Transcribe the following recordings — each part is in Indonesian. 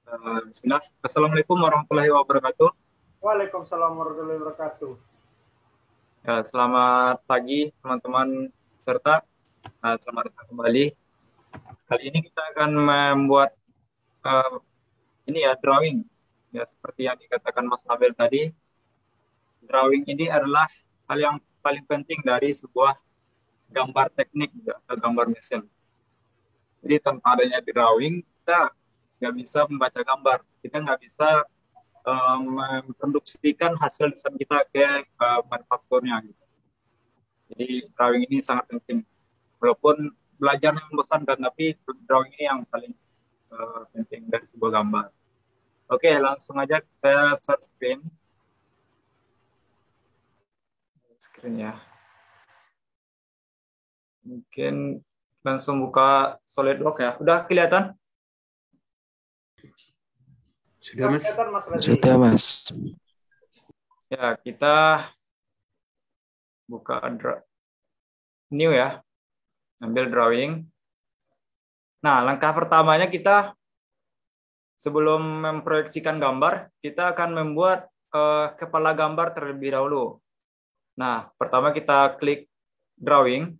Bismillah. Assalamualaikum warahmatullahi wabarakatuh. Waalaikumsalam warahmatullahi wabarakatuh. Ya, selamat pagi teman-teman serta selamat datang kembali. Kali ini kita akan membuat eh, ini ya drawing. Ya, seperti yang dikatakan Mas Nabel tadi, drawing ini adalah hal yang paling penting dari sebuah gambar teknik ya, atau gambar mesin. Jadi tanpa adanya drawing, kita nggak bisa membaca gambar. Kita nggak bisa memproduksikan hasil desain kita ke manufakturnya. Gitu. Jadi drawing ini sangat penting. Walaupun belajarnya membosankan, tapi drawing ini yang paling penting dari sebuah gambar. Oke, langsung aja saya share screen. Screen ya. Mungkin langsung buka SolidWorks ya. Udah kelihatan? Sudah, Mas. Mas Razi. Sudah, Mas. Ya, kita buka new ya. Ambil drawing. Nah, langkah pertamanya kita sebelum memproyeksikan gambar, kita akan membuat kepala gambar terlebih dahulu. Nah, pertama kita klik drawing.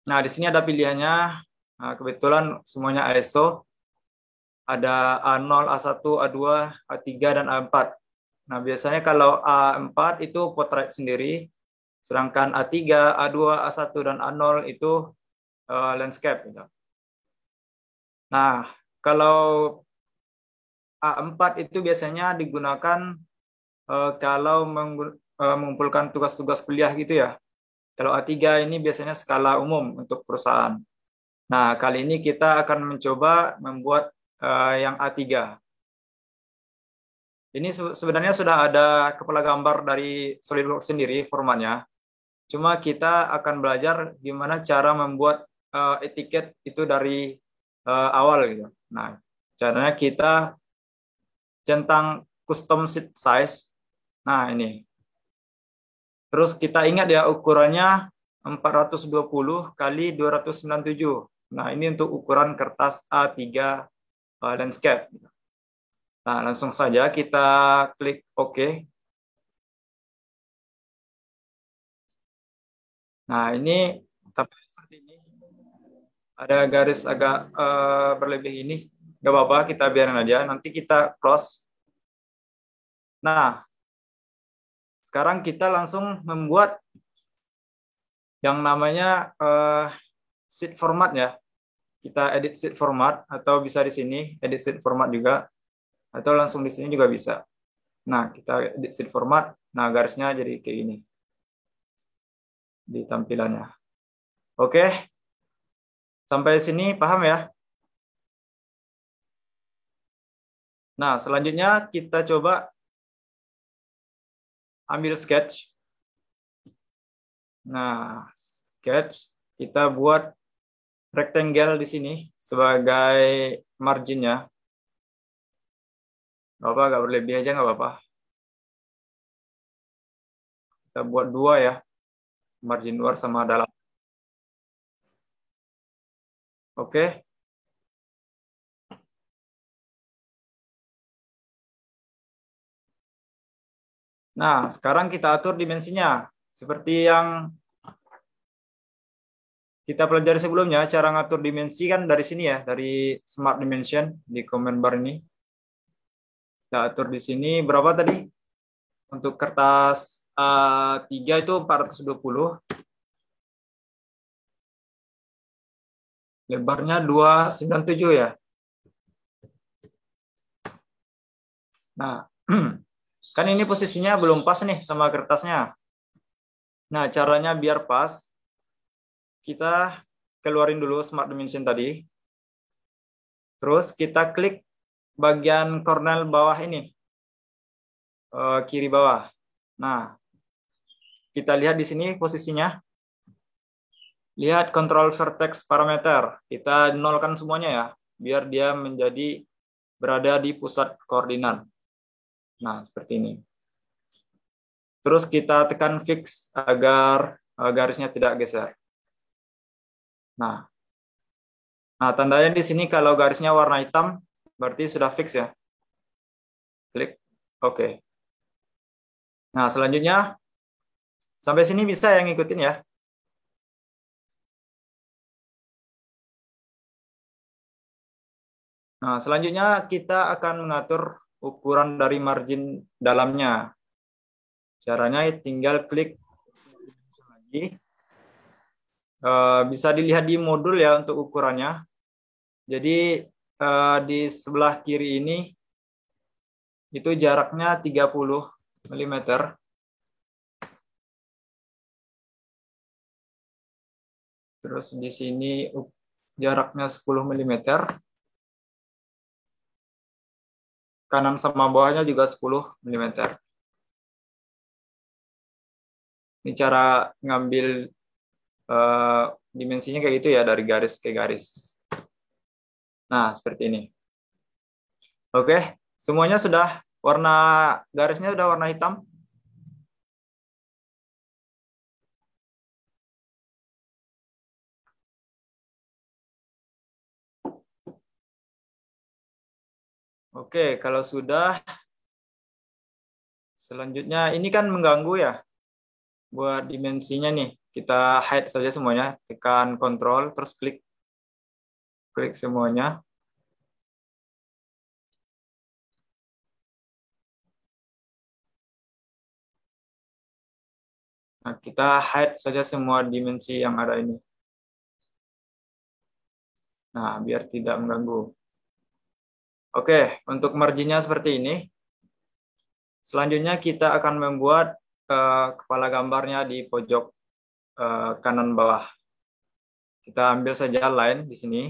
Nah, di sini ada pilihannya. Nah, kebetulan semuanya ISO. Ada A0, A1, A2, A3, dan A4. Nah, biasanya kalau A4 itu portrait sendiri, sedangkan A3, A2, A1, dan A0 itu landscape. Gitu. Nah, kalau A4 itu biasanya digunakan kalau mengumpulkan tugas-tugas kuliah gitu ya. Kalau A3 ini biasanya skala umum untuk perusahaan. Nah, kali ini kita akan mencoba membuat yang A3. Ini sebenarnya sudah ada kepala gambar dari SolidWorks sendiri formatnya. Cuma kita akan belajar gimana cara membuat etiket itu dari awal gitu. Nah, caranya kita centang custom sheet size. Nah, ini. Terus kita ingat ya ukurannya 420 kali 297. Nah, ini untuk ukuran kertas A3 landscape. Nah, langsung saja kita klik OK. Nah, ini tapi seperti ini. Ada garis agak berlebih ini. Gak apa-apa, kita biarin aja. Nanti kita close. Nah, sekarang kita langsung membuat yang namanya sheet format ya. Kita edit sheet format atau bisa di sini edit sheet format juga atau langsung di sini juga bisa. Nah, kita edit sheet format. Nah, garisnya jadi kayak gini di tampilannya. Oke. Sampai sini paham ya? Nah, selanjutnya kita coba ambil sketch. Nah, sketch kita buat rectangle di sini sebagai marginnya. Gak apa, gak berlebih aja nggak apa-apa. Kita buat dua ya, margin luar sama dalam. Oke. Nah, sekarang kita atur dimensinya. Seperti yang kita pelajari sebelumnya, cara ngatur dimensi kan dari sini ya, dari Smart Dimension di comment bar ini. Kita atur di sini berapa tadi? Untuk kertas A3 itu 420. Lebarnya 297 ya. Nah, kan ini posisinya belum pas nih sama kertasnya. Nah, caranya biar pas, kita keluarin dulu Smart Dimension tadi. Terus kita klik bagian corner bawah ini. Kiri bawah. Nah, kita lihat di sini posisinya. Lihat control vertex parameter. Kita nolkan semuanya ya, biar dia menjadi berada di pusat koordinat. Nah, seperti ini. Terus kita tekan fix agar garisnya tidak geser. Nah, tandanya di sini kalau garisnya warna hitam berarti sudah fix ya. Klik oke. Nah, selanjutnya sampai sini bisa yang ngikutin ya. Nah, selanjutnya kita akan mengatur ukuran dari margin dalamnya. Caranya tinggal klik lagi. Bisa dilihat di modul ya untuk ukurannya. Jadi di sebelah kiri ini itu jaraknya 30 mm. Terus di sini jaraknya 10 mm. Kanan sama bawahnya juga 10 mm. Ini cara ngambil dimensinya kayak gitu ya, dari garis ke garis. Nah, seperti ini. Oke, semuanya sudah warna garisnya sudah warna hitam. Oke, kalau sudah, selanjutnya ini kan mengganggu ya. Buat dimensinya nih, kita hide saja semuanya, tekan Ctrl, terus klik semuanya. Nah, kita hide saja semua dimensi yang ada ini. Nah, biar tidak mengganggu. Oke, untuk marginnya seperti ini. Selanjutnya kita akan membuat kepala gambarnya di pojok kanan bawah. Kita ambil saja line di sini.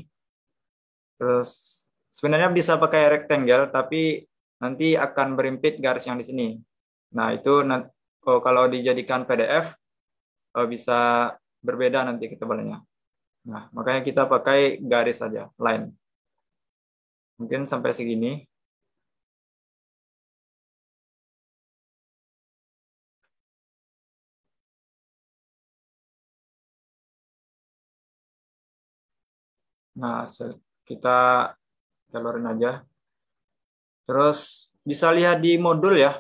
Terus sebenarnya bisa pakai rectangle, tapi nanti akan berimpit garis yang di sini. Nah, itu kalau dijadikan PDF bisa berbeda nanti ketebalannya. Nah, makanya kita pakai garis saja, line. Mungkin sampai segini. Nah, kita jalorin aja. Terus bisa lihat di modul ya.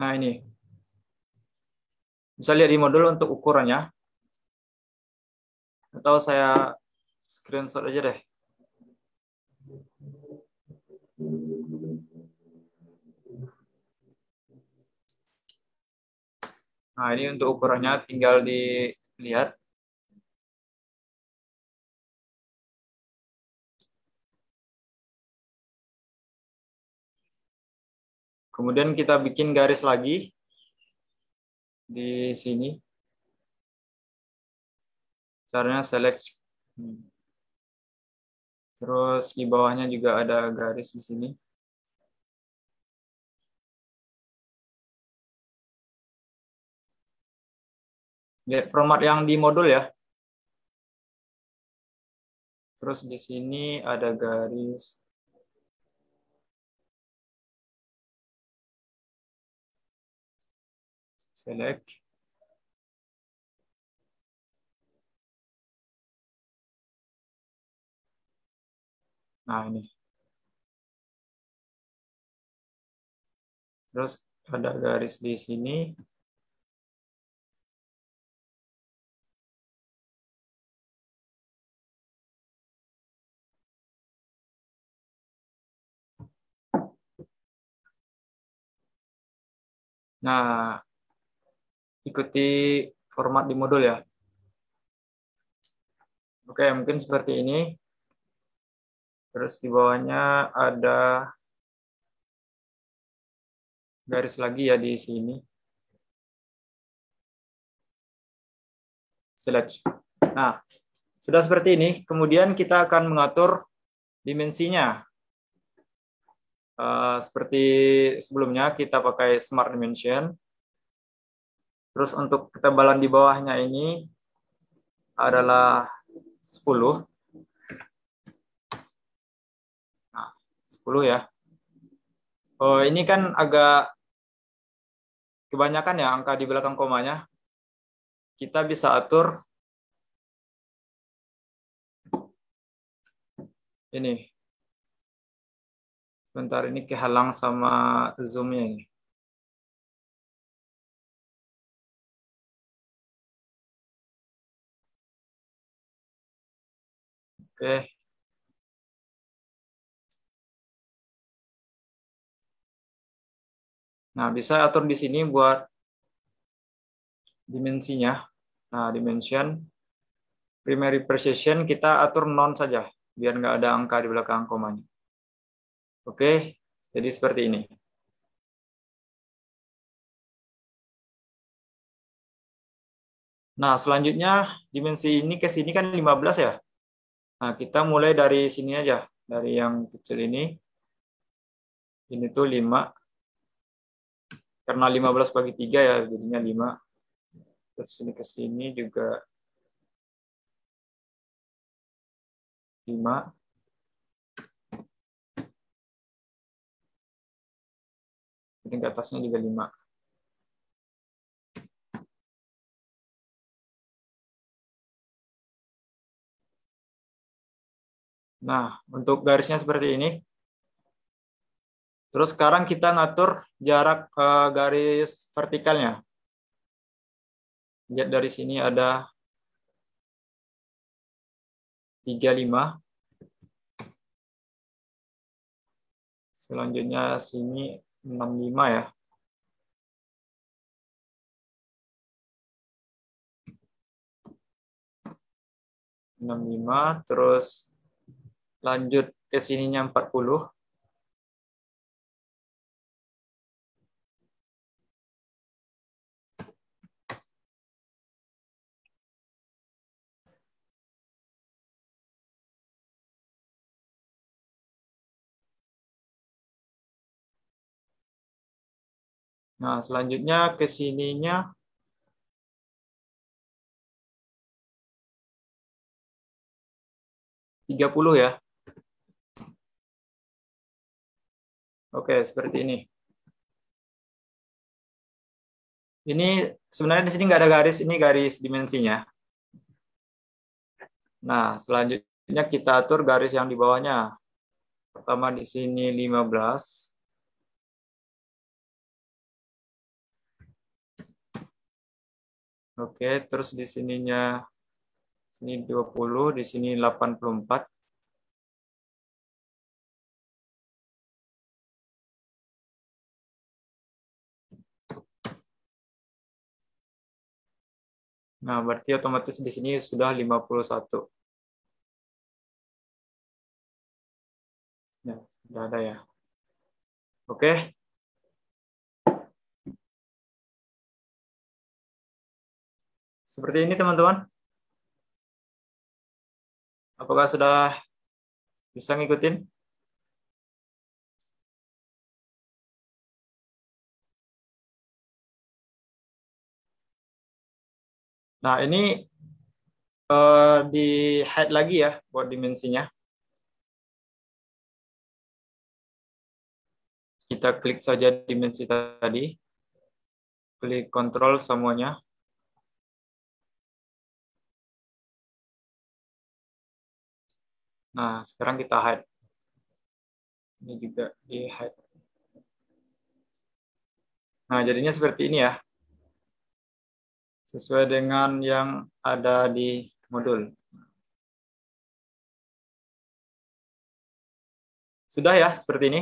Nah, ini. Bisa lihat di modul untuk ukurannya. Atau saya screenshot aja deh. Nah, ini untuk ukurannya tinggal dilihat. Kemudian kita bikin garis lagi di sini. Caranya select. Terus di bawahnya juga ada garis di sini. Lihat format yang di modul ya. Terus di sini ada garis. Select. Nah, ini. Terus ada garis di sini. Nah, ikuti format di modul ya. Oke, mungkin seperti ini. Terus di bawahnya ada garis lagi ya di sini. Select. Nah, sudah seperti ini. Kemudian kita akan mengatur dimensinya. Seperti sebelumnya kita pakai Smart Dimension. Terus untuk ketebalan di bawahnya ini adalah 10. Nah, 10 ya. Oh, ini kan agak kebanyakan ya angka di belakang komanya. Kita bisa atur ini. Sebentar, ini kehalang sama zoom-nya ini. Oke. Nah, bisa atur di sini buat dimensinya. Nah, dimension primary precision kita atur non saja, biar nggak ada angka di belakang komanya. Oke, jadi seperti ini. Nah, selanjutnya dimensi ini ke sini kan 15 ya. Nah, kita mulai dari sini aja, dari yang kecil ini. Ini tuh 5. Karena 15 bagi 3 ya, jadinya 5. Terus ini ke sini juga 5. Ini ke atasnya juga 5. Nah, untuk garisnya seperti ini. Terus sekarang kita ngatur jarak garis vertikalnya. Lihat dari sini ada 35. Selanjutnya sini 65 ya. Terus lanjut ke sininya 40. Nah, selanjutnya ke sininya 30 ya. Oke, seperti ini. Ini sebenarnya di sini nggak ada garis, ini garis dimensinya. Nah, selanjutnya kita atur garis yang di bawahnya. Pertama di sini 15. Oke, terus di sininya sini 20, di sini 84. Nah, berarti otomatis di sini sudah 51. Ya, sudah ada ya. Oke. Seperti ini teman-teman. Apakah sudah bisa ngikutin? Nah, ini di hide lagi ya buat dimensinya. Kita klik saja dimensi tadi. Klik kontrol semuanya. Nah, sekarang kita hide. Ini juga di hide. Nah, jadinya seperti ini ya. Sesuai dengan yang ada di modul. Sudah ya, seperti ini.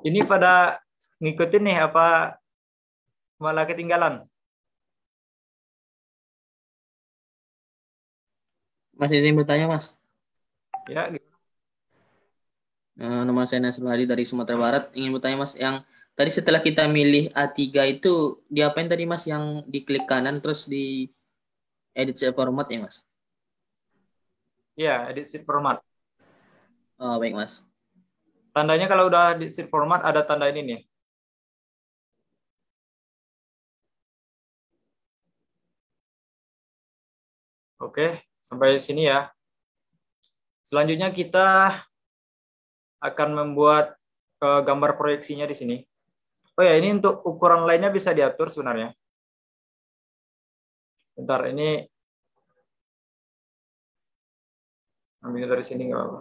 Ini pada ngikutin nih, apa malah ketinggalan? Mas izin bertanya, Mas. Ya, Nama saya Nasrul Hadi dari Sumatera Barat. Ingin bertanya, Mas, yang tadi setelah kita milih A3 itu, diapain tadi, Mas, yang diklik kanan terus di edit format ya, Mas? ya, edit sheet format. Oh, baik, Mas. Tandanya kalau udah di sheet format ada tanda ini nih. Oke, sampai sini ya. Selanjutnya kita akan membuat gambar proyeksinya di sini. Oh ya, ini untuk ukuran lainnya bisa diatur sebenarnya. Bentar, ini ambil dari sini nggak apa-apa.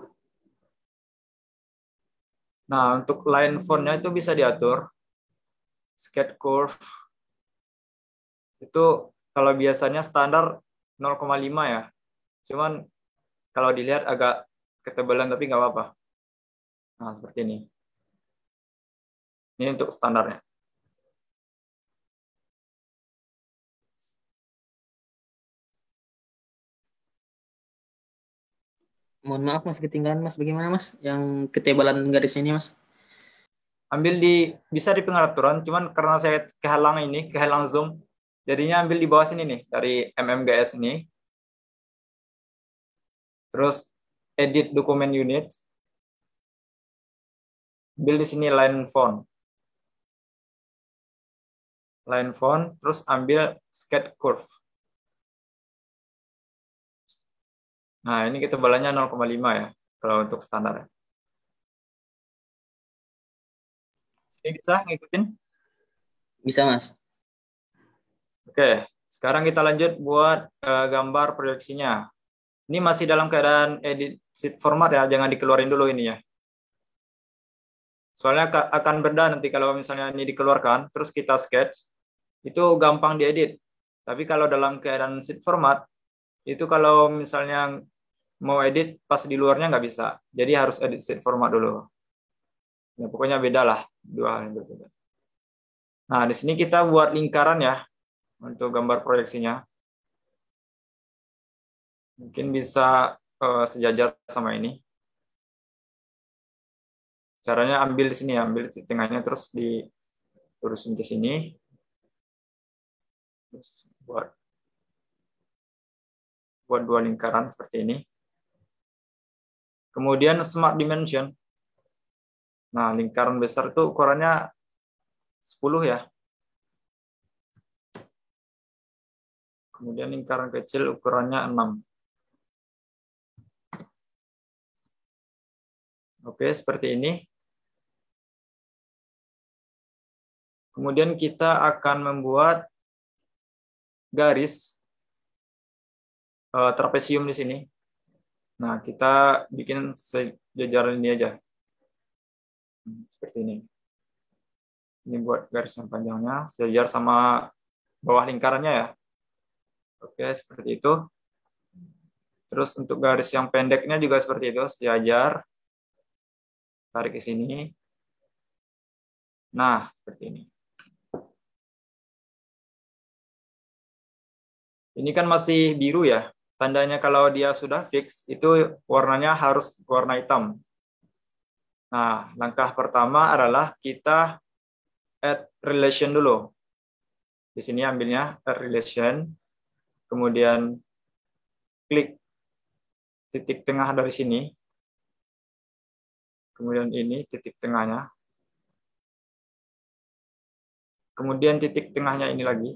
Nah, untuk line fontnya itu bisa diatur. Sketch curve itu kalau biasanya standar 0,5 ya. Cuman kalau dilihat agak ketebalan tapi nggak apa-apa. Nah, seperti ini. Ini untuk standarnya. Mohon maaf Mas, ketinggalan Mas. Bagaimana Mas yang ketebalan garis ini Mas? Ambil bisa di pengaturan, cuman karena saya kehalang zoom, jadinya ambil di bawah sini nih, dari MMGS ini. Terus edit dokumen unit. Ambil di sini line font. Line font, terus ambil sketch curve. Nah, ini ketebalannya 0,5 ya, kalau untuk standar. Ini bisa ngikutin? Bisa Mas. Oke, sekarang kita lanjut buat gambar proyeksinya. Ini masih dalam keadaan edit sheet format ya, jangan dikeluarin dulu ini ya. Soalnya akan beda nanti kalau misalnya ini dikeluarkan, terus kita sketch, itu gampang diedit. Tapi kalau dalam keadaan sheet format, itu kalau misalnya mau edit pas di luarnya nggak bisa. Jadi harus edit sheet format dulu. Ya, pokoknya beda lah, dua hal yang berbeda. Nah, di sini kita buat lingkaran ya, untuk gambar proyeksinya. Mungkin bisa sejajar sama ini. Caranya ambil di sini ya, ambil di tengahnya terus dilurusin ke sini. Terus buat dua lingkaran seperti ini. Kemudian smart dimension. Nah, lingkaran besar itu ukurannya 10 ya. Kemudian lingkaran kecil ukurannya 6. Oke, seperti ini. Kemudian kita akan membuat garis trapesium di sini. Nah, kita bikin sejajaran ini aja. Seperti ini. Ini buat garis yang panjangnya, sejajar sama bawah lingkarannya ya. Oke, seperti itu. Terus untuk garis yang pendeknya juga seperti itu, sejajar. Tarik ke sini. Nah, seperti ini. Ini kan masih biru ya. Tandanya kalau dia sudah fix, itu warnanya harus warna hitam. Nah, langkah pertama adalah kita add relation dulu. Di sini ambilnya add relation. Kemudian klik titik tengah dari sini. Kemudian ini titik tengahnya. Kemudian titik tengahnya ini lagi.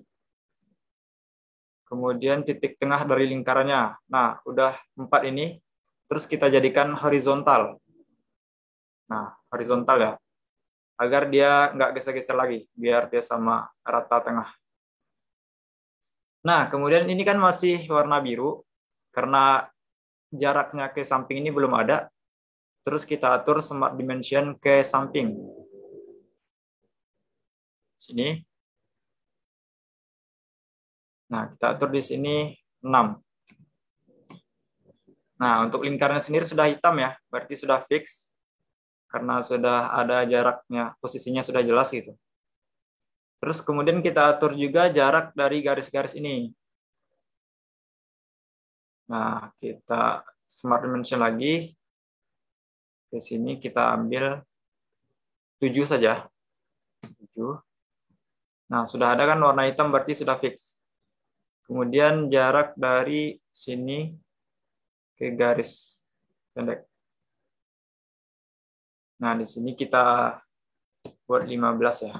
Kemudian titik tengah dari lingkarannya. Nah, udah 4 ini. Terus kita jadikan horizontal. Nah, horizontal ya. Agar dia nggak geser-geser lagi. Biar dia sama rata tengah. Nah, kemudian ini kan masih warna biru. Karena jaraknya ke samping ini belum ada. Terus kita atur smart dimension ke samping. Sini. Nah, kita atur di sini 6. Nah, untuk lingkarannya sendiri sudah hitam ya, berarti sudah fix. Karena sudah ada jaraknya, posisinya sudah jelas gitu. Terus kemudian kita atur juga jarak dari garis-garis ini. Nah, kita smart dimension lagi. Ke sini kita ambil 7 saja. 7. Nah, sudah ada kan warna hitam berarti sudah fix. Kemudian jarak dari sini ke garis pendek. Nah, di sini kita buat 15 ya.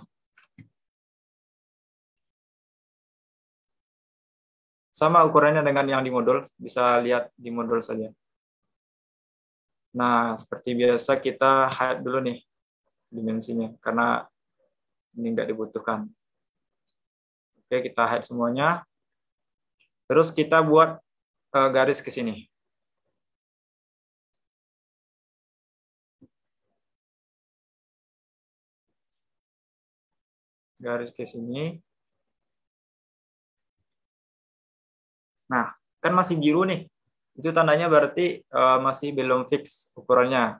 sama ukurannya dengan yang di modul, bisa lihat di modul saja. Nah, seperti biasa kita hide dulu nih dimensinya, karena ini nggak dibutuhkan. Oke, kita hide semuanya. Terus kita buat garis ke sini. Garis ke sini. Nah, kan masih biru nih. Itu tandanya berarti masih belum fix ukurannya.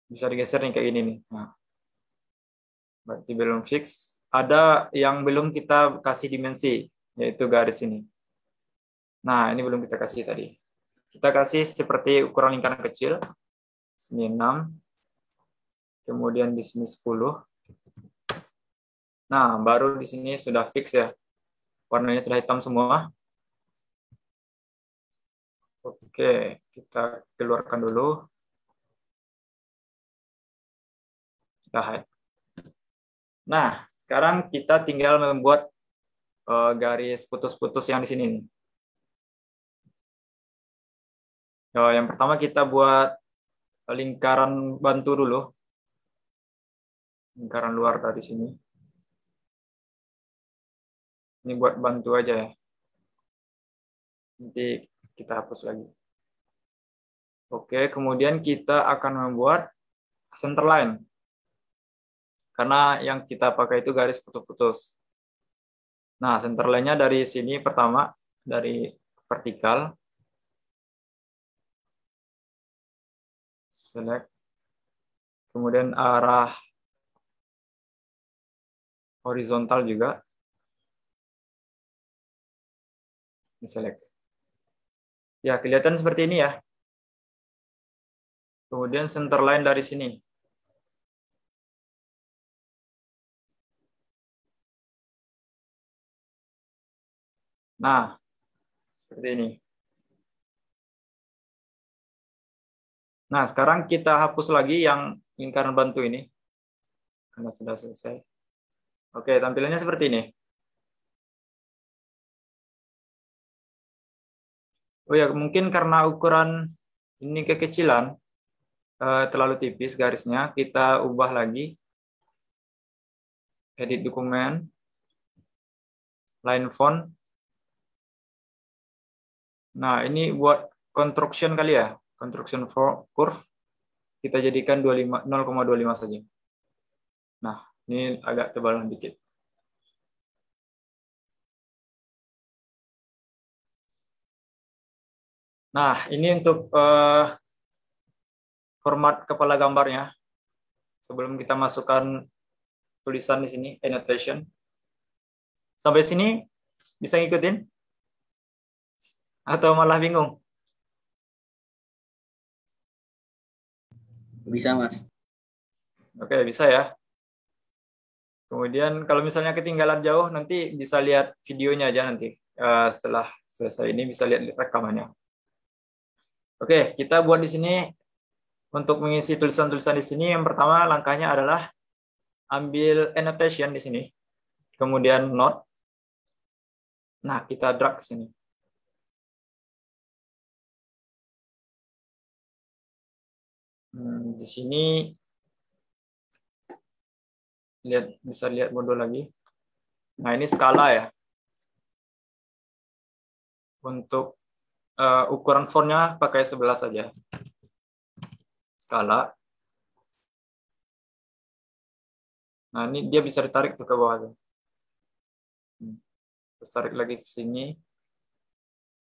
Bisa digeser nih kayak gini nih. Nah, berarti belum fix. Ada yang belum kita kasih dimensi, yaitu garis ini. Nah, ini belum kita kasih tadi. Kita kasih seperti ukuran lingkaran kecil. Sini 6. Kemudian di sini 10. Nah, baru di sini sudah fix ya. Warnanya sudah hitam semua. Oke, kita keluarkan dulu. Kita hide. Nah, sekarang kita tinggal membuat garis putus-putus yang di sini nih. Yang pertama kita buat lingkaran bantu dulu. Lingkaran luar dari sini. Ini buat bantu aja ya. Nanti kita hapus lagi. Oke, kemudian kita akan membuat center line. Karena yang kita pakai itu garis putus-putus. Nah, center line-nya dari sini pertama, dari vertikal. Select. Kemudian arah horizontal juga. Select. Ya, kelihatan seperti ini ya. Kemudian center line dari sini. Nah, seperti ini. Nah, sekarang kita hapus lagi yang lingkaran bantu ini. Karena sudah selesai. Oke, tampilannya seperti ini. Oh ya, mungkin karena ukuran ini kekecilan, terlalu tipis garisnya, kita ubah lagi. Edit dokumen. Line font. Nah, ini buat construction kali ya. Construction for curve. Kita jadikan 0,25 saja. Nah, ini agak tebal dikit. Nah, ini untuk format kepala gambarnya. Sebelum kita masukkan tulisan di sini, annotation. Sampai sini bisa ngikutin? Atau malah bingung? Bisa, Mas. Oke, bisa ya. Kemudian kalau misalnya ketinggalan jauh, nanti bisa lihat videonya aja nanti. Setelah selesai ini bisa lihat rekamannya. Oke, kita buat di sini untuk mengisi tulisan-tulisan di sini. Yang pertama langkahnya adalah ambil annotation di sini. Kemudian note. Nah, kita drag ke sini. Di sini bisa lihat modul lagi. Nah, ini skala ya. Untuk ukuran fontnya pakai 11 saja. Skala. Nah, ini dia bisa ditarik ke bawah. Terus tarik lagi ke sini.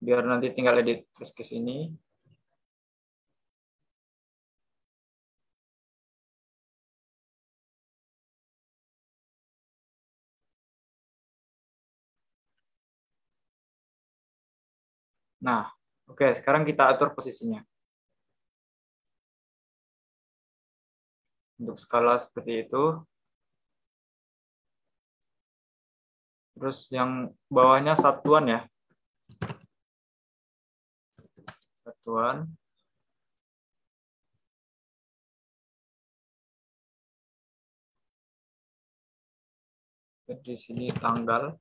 Biar nanti tinggal edit terus ke sini. Nah, oke, sekarang kita atur posisinya. Untuk skala seperti itu. Terus yang bawahnya satuan ya. Satuan. Di sini tanggal.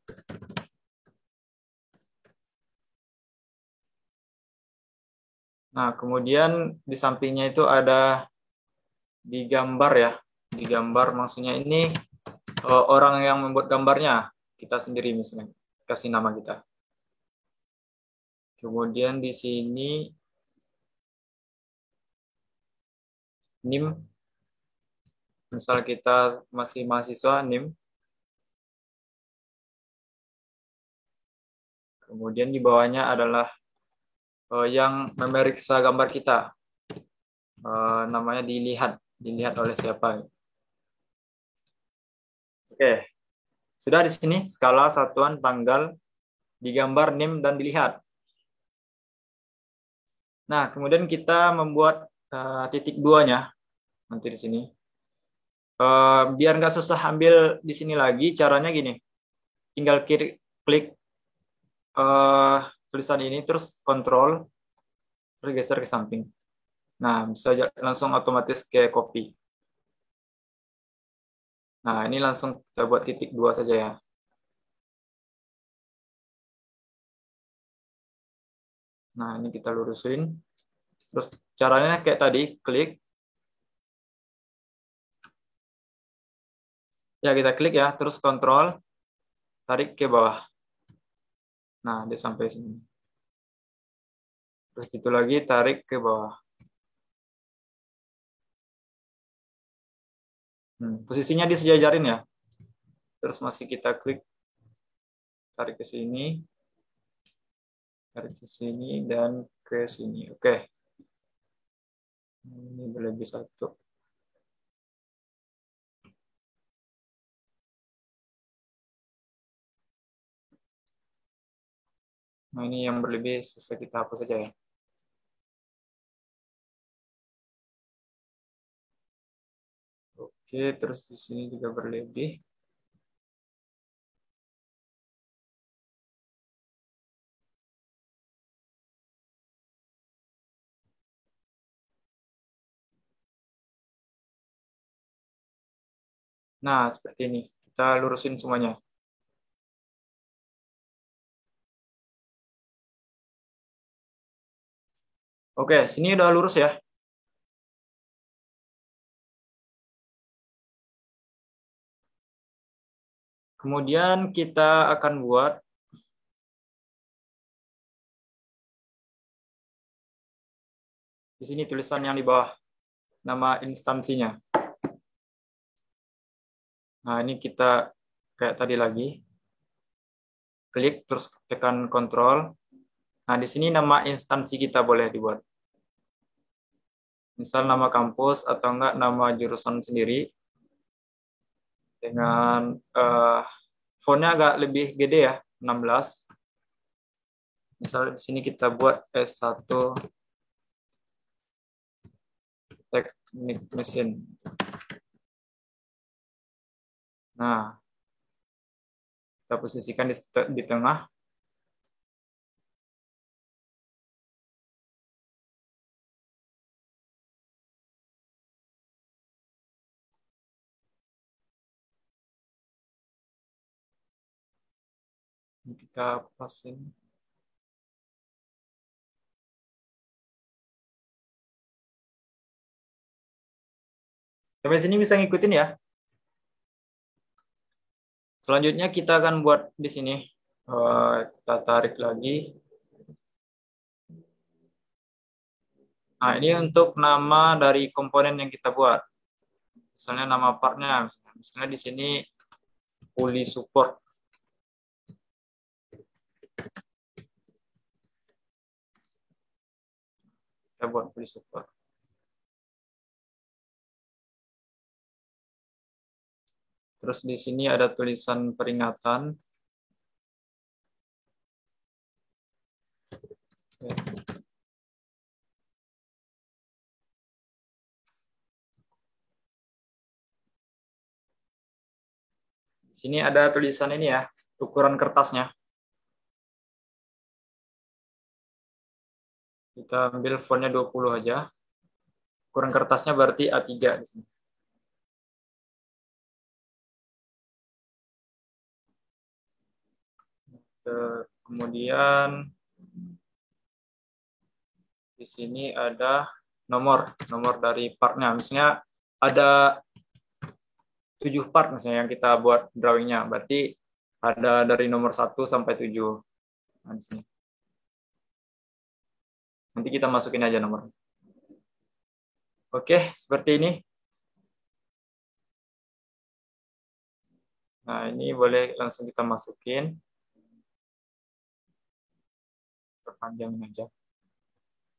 Nah, kemudian di sampingnya itu ada digambar ya. Digambar maksudnya ini orang yang membuat gambarnya. Kita sendiri misalnya. Kasih nama kita. Kemudian di sini NIM. Misal kita masih mahasiswa NIM. Kemudian di bawahnya adalah yang memeriksa gambar kita. Namanya dilihat oleh siapa. Oke, sudah di sini skala, satuan, tanggal, digambar, NIM, dan dilihat. Nah, kemudian kita membuat titik duanya nanti di sini. Biar nggak susah ambil di sini lagi, caranya gini. Tinggal klik tulisan ini, terus kontrol, terus geser ke samping. Nah, bisa langsung otomatis ke copy. Nah, ini langsung kita buat titik dua saja ya. Nah, ini kita lurusin. Terus caranya kayak tadi, klik. Ya, kita klik ya, terus kontrol, tarik ke bawah. Nah, dia sampai sini. Terus gitu lagi, tarik ke bawah. Posisinya disejajarin ya. Terus masih kita klik, tarik ke sini, tarik ke sini, dan ke sini. Oke. Ini berlebih satu. Nah, ini yang berlebih selesai kita hapus saja ya. Oke, terus di sini juga berlebih. Nah, seperti ini. Kita lurusin semuanya. Oke, sini udah lurus ya. Kemudian kita akan buat di sini tulisan yang di bawah, nama instansinya. Nah, ini kita kayak tadi lagi. Klik, terus tekan kontrol. Nah, di sini nama instansi kita boleh dibuat. Misal nama kampus atau enggak nama jurusan sendiri. Dengan fontnya agak lebih gede ya, 16. Misal di sini kita buat S1 Teknik Mesin. Nah, kita posisikan di tengah. Ini kita pasang. Sampai sini bisa ngikutin ya. Selanjutnya kita akan buat di sini. Kita tarik lagi. Nah, ini untuk nama dari komponen yang kita buat. Misalnya nama partnya. Misalnya di sini Puli Support. Kita buat Puli Support. Terus di sini ada tulisan peringatan. Di sini ada tulisan ini ya, ukuran kertasnya. Kita ambil fontnya 20 aja. Ukuran kertasnya berarti A3 di sini. Kemudian Di sini ada nomor dari partnya. Misalnya ada 7 part misalnya yang kita buat drawingnya. Berarti ada dari nomor 1 sampai 7. Nah, di sini. Nanti kita masukin aja nomor. Oke, seperti ini. Nah, ini boleh langsung kita masukin. Perpanjangin aja.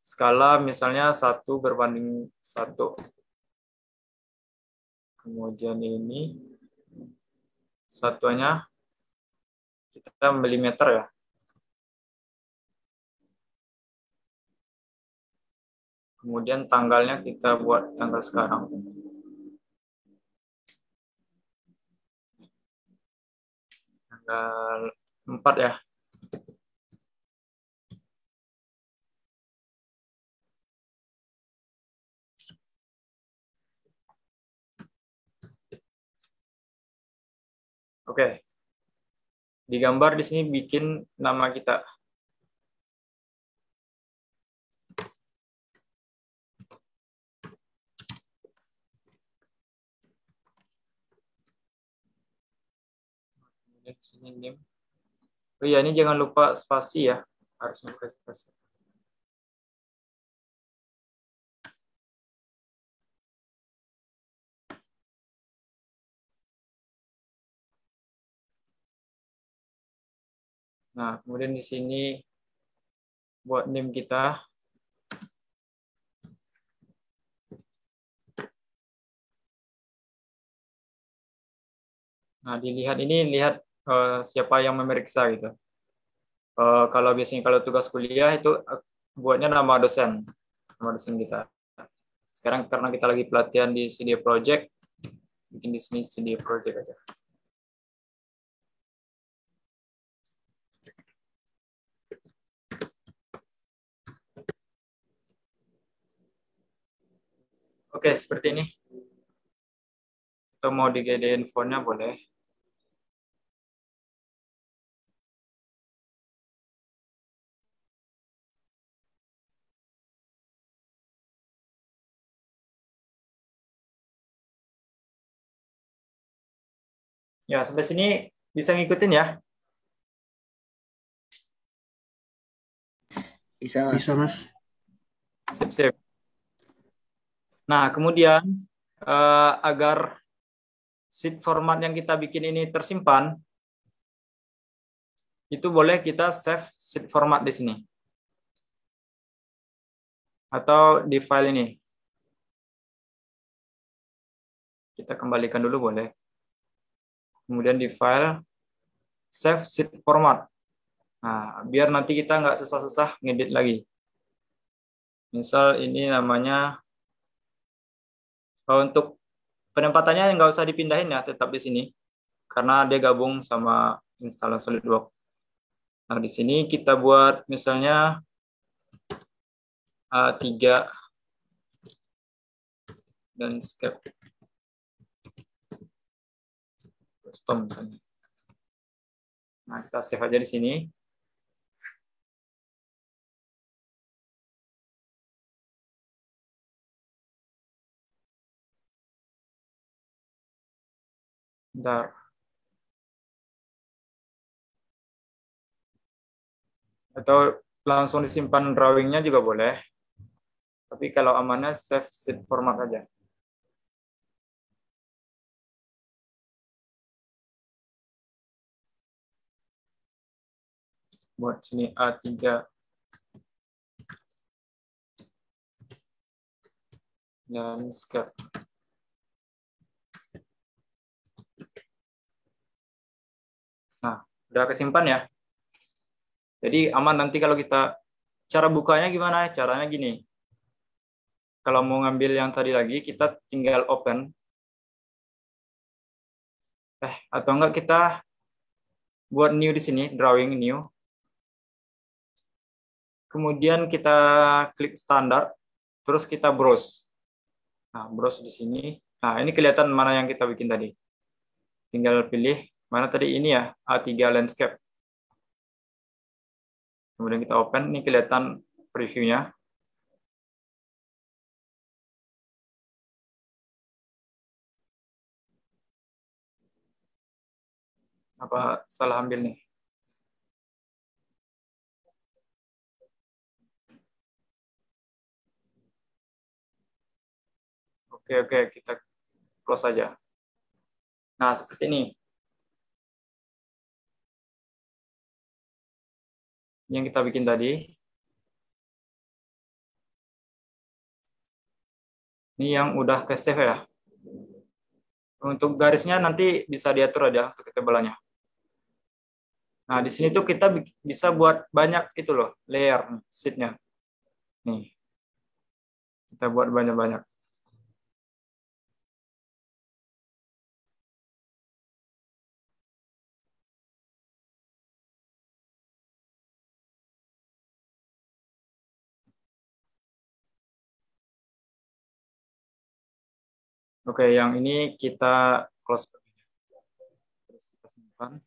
Skala misalnya 1:1. Kemudian ini satuannya kita milimeter ya. Kemudian tanggalnya kita buat tanggal sekarang. Tanggal 4 ya. Oke. Di gambar di sini bikin nama kita. Kemudian di sini name. Oh iya, ini jangan lupa spasi ya. Harusnya pakai spasi. Nah, kemudian di sini buat name kita. Nah, dilihat ini, lihat siapa yang memeriksa gitu. Kalau biasanya kalau tugas kuliah itu buatnya nama dosen kita. Sekarang karena kita lagi pelatihan di CD Project, bikin di sini CD Project aja. Oke, seperti ini. Atau mau digedein fontnya boleh. Ya, sampai sini bisa ngikutin ya? Bisa, Mas. Bisa, Mas. Sip. Nah, kemudian agar sheet format yang kita bikin ini tersimpan, itu boleh kita save sheet format di sini. Atau di file ini. Kita kembalikan dulu boleh. Kemudian di file, save sheet format. Nah, biar nanti kita nggak susah-susah ngedit lagi. Misal ini namanya, untuk penempatannya nggak usah dipindahin ya, tetap di sini. Karena dia gabung sama installer SolidWorks. Nah, di sini kita buat misalnya A3 dan skip custom misalnya. Nah, kita save aja di sini. Bentar. Atau langsung disimpan drawingnya juga boleh. Tapi kalau amannya save sheet format aja. Buat sini A3 dan skip. Nah, udah kesimpan ya. Jadi aman nanti kalau kita, cara bukanya gimana? Caranya gini. Kalau mau ngambil yang tadi lagi, kita tinggal open. Atau enggak kita buat new di sini, drawing new. Kemudian kita klik standar, terus kita browse. Nah, browse di sini. Nah, ini kelihatan mana yang kita bikin tadi. Tinggal pilih mana tadi, ini ya, A3 landscape. Kemudian kita open, ini kelihatan previewnya. Apa salah ambil nih? Oke, kita close saja. Nah, seperti ini. Yang kita bikin tadi. Ini yang udah ke save ya. Untuk garisnya nanti bisa diatur aja untuk ketebalannya. Nah, di sini tuh kita bisa buat banyak itu loh, layer sheet-nya. Nih, kita buat banyak-banyak. Oke, yang ini kita close. Terus kita simpan.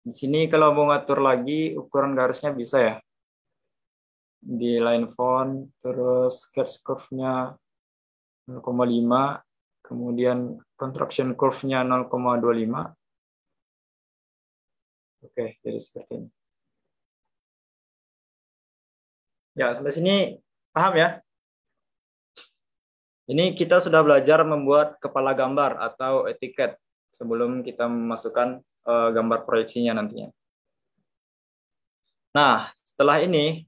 Di sini kalau mau ngatur lagi ukuran garisnya bisa ya. Di line font, terus sketch curve-nya 0,5, kemudian contraction curve-nya 0,25. Oke, jadi seperti ini. Ya, sampai sini paham ya? Ini kita sudah belajar membuat kepala gambar atau etiket sebelum kita memasukkan gambar proyeksinya nantinya. Nah, setelah ini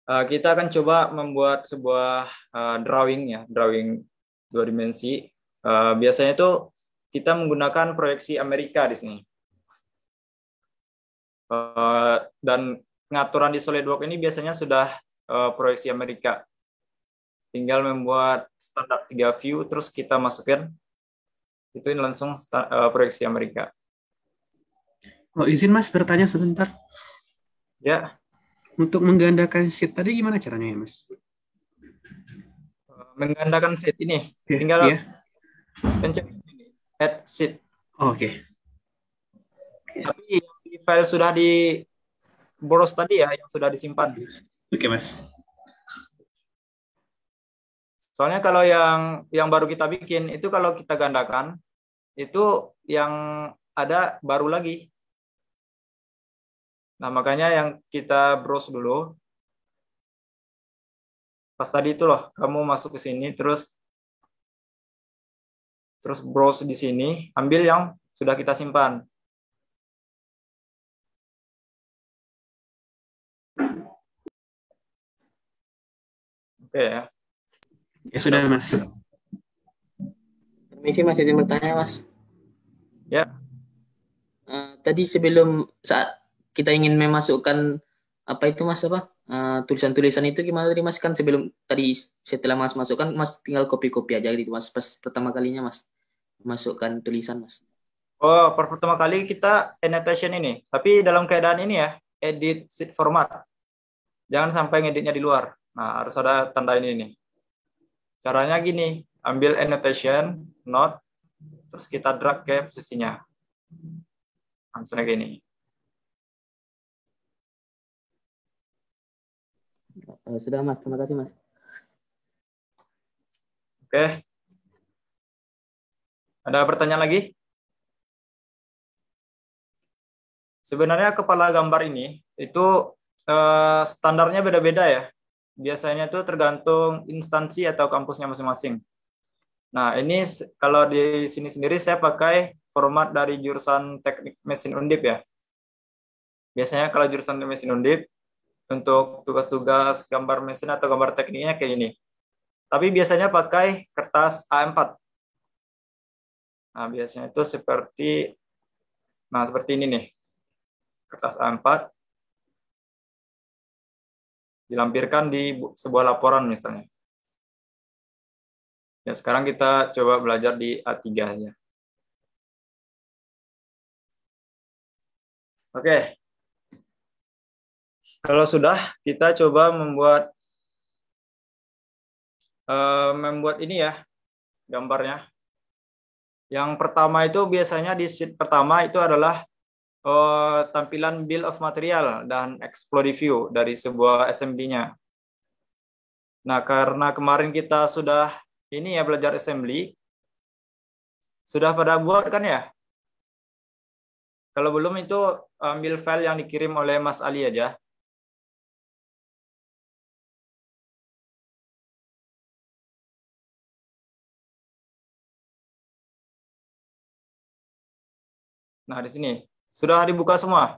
kita akan coba membuat sebuah drawing ya, drawing 2 dimensi. Biasanya itu kita menggunakan proyeksi Amerika di sini. Dan pengaturan di SolidWorks ini biasanya sudah proyeksi Amerika. Tinggal membuat standar 3 view, terus kita masukin. Itu ini langsung proyeksi Amerika. Oh, izin Mas bertanya sebentar. Ya. Untuk menggandakan sheet tadi gimana caranya ya Mas? Menggandakan sheet ini. Yeah, tinggal yeah. pencet sini, add sheet. Oh, oke. Tapi file sudah di boros tadi ya, yang sudah disimpan. Oke, Mas. Soalnya kalau yang baru kita bikin, itu kalau kita gandakan, itu yang ada baru lagi. Nah, makanya yang kita browse dulu. Pas tadi itu loh, kamu masuk ke sini, terus browse di sini, ambil yang sudah kita simpan. Oke ya. Ya sudah, Mas. Permisi Mas, izin bertanya Mas. Ya. Tadi sebelum saat kita ingin memasukkan apa itu Mas apa tulisan-tulisan itu gimana tadi Mas, kan sebelum tadi setelah Mas masukkan Mas tinggal copy-copy aja gitu Mas pas pertama kalinya Mas masukkan tulisan Mas. Oh, pertama kali kita annotation ini, tapi dalam keadaan ini ya, edit sheet format. Jangan sampai ngeditnya di luar. Nah, harus ada tanda ini nih. Caranya gini, ambil annotation, note, terus kita drag ke posisinya. Langsung kayak gini. Sudah Mas, terima kasih Mas. Oke. Ada pertanyaan lagi? Sebenarnya kepala gambar ini itu standarnya beda-beda ya. Biasanya itu tergantung instansi atau kampusnya masing-masing. Nah, ini kalau di sini sendiri saya pakai format dari jurusan Teknik Mesin Undip ya. Biasanya kalau jurusan Mesin Undip, untuk tugas-tugas gambar mesin atau gambar tekniknya kayak ini. Tapi biasanya pakai kertas A4. Nah, biasanya itu seperti ini nih. Kertas A4 dilampirkan di sebuah laporan misalnya. Ya, sekarang kita coba belajar di A3 aja. Oke. Kalau sudah, kita coba membuat ini ya, gambarnya. Yang pertama itu biasanya di sheet pertama itu adalah tampilan bill of material dan explode view dari sebuah assembly-nya. Nah, karena kemarin kita sudah ini ya belajar assembly, sudah pada buat kan ya? Kalau belum itu ambil file yang dikirim oleh Mas Ali aja. Nah, di sini sudah dibuka semua.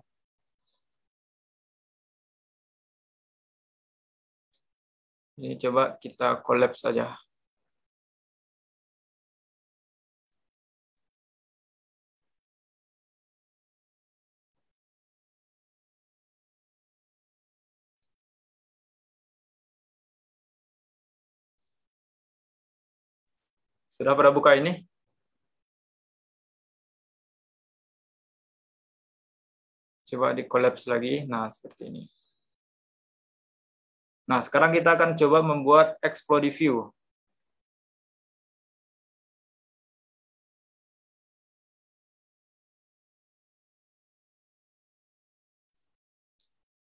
Ini coba kita collapse saja. Sudah pada buka ini? Coba di collapse lagi. Nah, seperti ini. Nah, sekarang kita akan coba membuat explode view.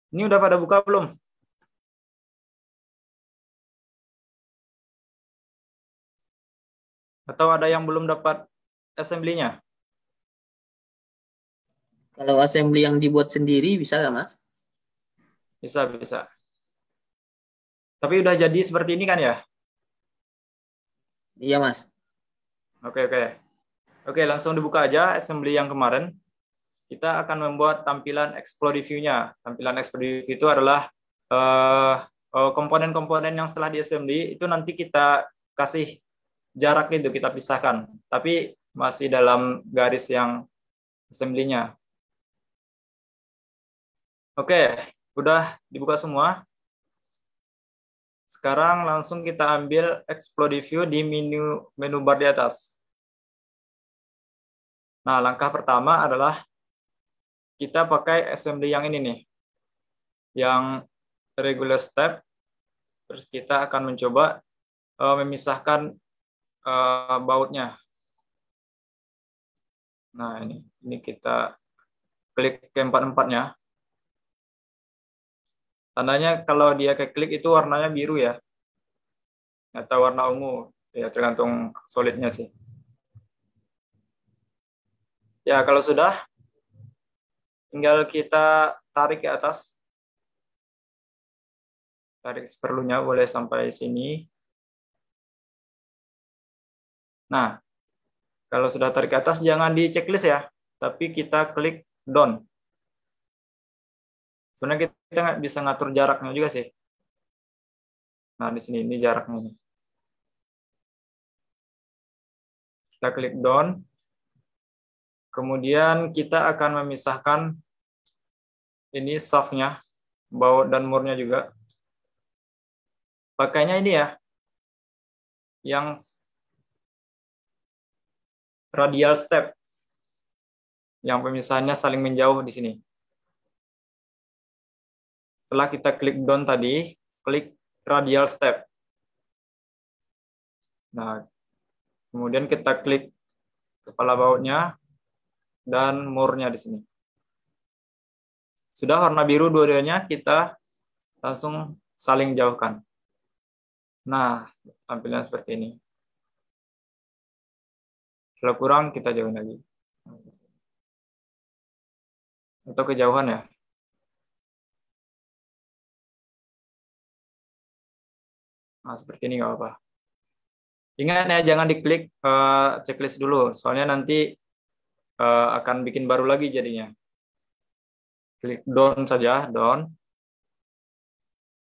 Ini udah pada buka belum? Atau ada yang belum dapat assembly-nya? Kalau assembly yang dibuat sendiri bisa nggak, Mas? Bisa, bisa. Tapi udah jadi seperti ini kan ya? Iya, Mas. Oke, oke. Oke, langsung dibuka aja assembly yang kemarin. Kita akan membuat tampilan explode view-nya. Tampilan explode view itu adalah komponen-komponen yang setelah di-assembly itu nanti kita kasih jarak itu, kita pisahkan. Tapi masih dalam garis yang assembly-nya. Oke, udah dibuka semua. Sekarang langsung kita ambil explode view di menu bar di atas. Nah, langkah pertama adalah kita pakai assembly yang ini nih. Yang regular step. Terus kita akan mencoba memisahkan bautnya. Nah, ini kita klik ke empat-empatnya. Tandanya kalau dia klik itu warnanya biru ya. Atau warna ungu. Ya, tergantung solidnya sih. Ya, kalau sudah, tinggal kita tarik ke atas. Tarik seperlunya, boleh sampai sini. Nah, kalau sudah tarik ke atas, jangan di checklist ya. Tapi kita klik down. Sebenarnya kita nggak bisa ngatur jaraknya juga sih. Nah, di sini, ini jaraknya. Kita klik down. Kemudian kita akan memisahkan ini shaft-nya, baut dan murnya juga. Pakainya ini ya, yang radial step, yang pemisahannya saling menjauh di sini. Setelah kita klik down tadi, klik radial step. Nah, kemudian kita klik kepala bautnya dan murnya di sini. Sudah warna biru dua-duanya, kita langsung saling jauhkan. Nah, tampilan seperti ini. Kalau kurang, kita jauhin lagi. Atau kejauhan ya. Nah, seperti ini nggak apa-apa. Ingat ya, jangan diklik checklist dulu. Soalnya nanti akan bikin baru lagi jadinya. Klik down saja, down.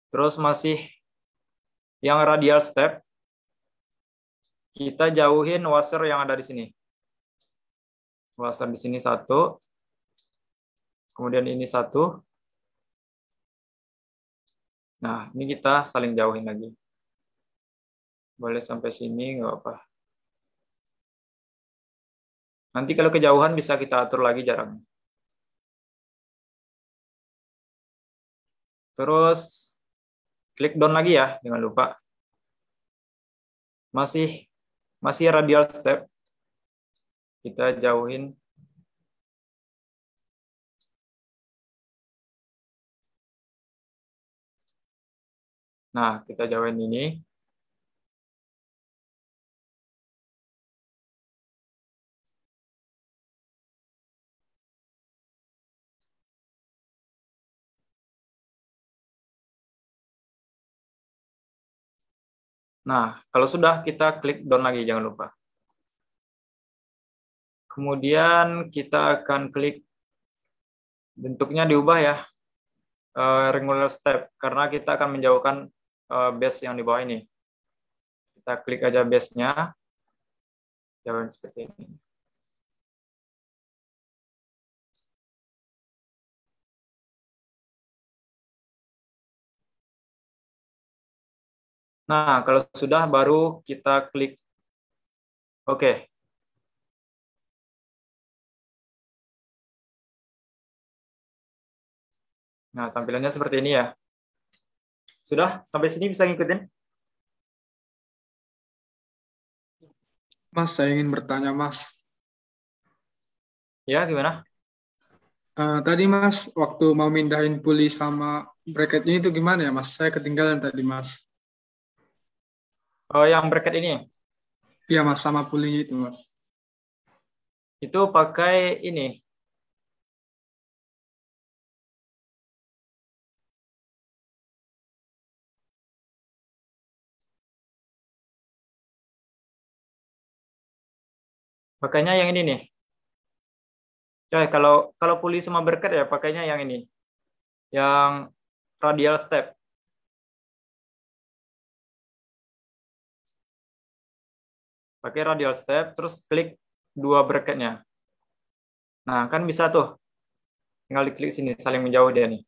Terus masih yang radial step, kita jauhin washer yang ada di sini. Washer di sini satu. Kemudian ini satu. Nah, ini kita saling jauhin lagi. Boleh sampai sini, nggak apa. Nanti kalau kejauhan bisa kita atur lagi jaraknya. Terus klik down lagi ya, jangan lupa. Masih radial step. Kita jauhin. Nah, kita jauhin ini. Nah, kalau sudah kita klik down lagi, jangan lupa. Kemudian kita akan klik bentuknya diubah ya, regular step, karena kita akan menjauhkan base yang di bawah ini. Kita klik aja base-nya, jauhin seperti ini. Nah, kalau sudah baru kita klik OK. Nah, tampilannya seperti ini ya. Sudah? Sampai sini bisa ngikutin? Mas, saya ingin bertanya, Mas. Ya, gimana? Tadi, Mas, waktu mau mindahin puli sama bracketnya itu gimana ya, Mas? Saya ketinggalan tadi, Mas. Oh, yang bracket ini? Iya, Mas, sama pulinya itu, Mas. Itu pakai ini. Pakainya yang ini nih. Coy, kalau puli sama bracket ya pakainya yang ini. Yang radial step. Pakai radial step, terus klik dua bracketnya. Nah, kan bisa tuh. Tinggal diklik sini, saling menjauh dia nih.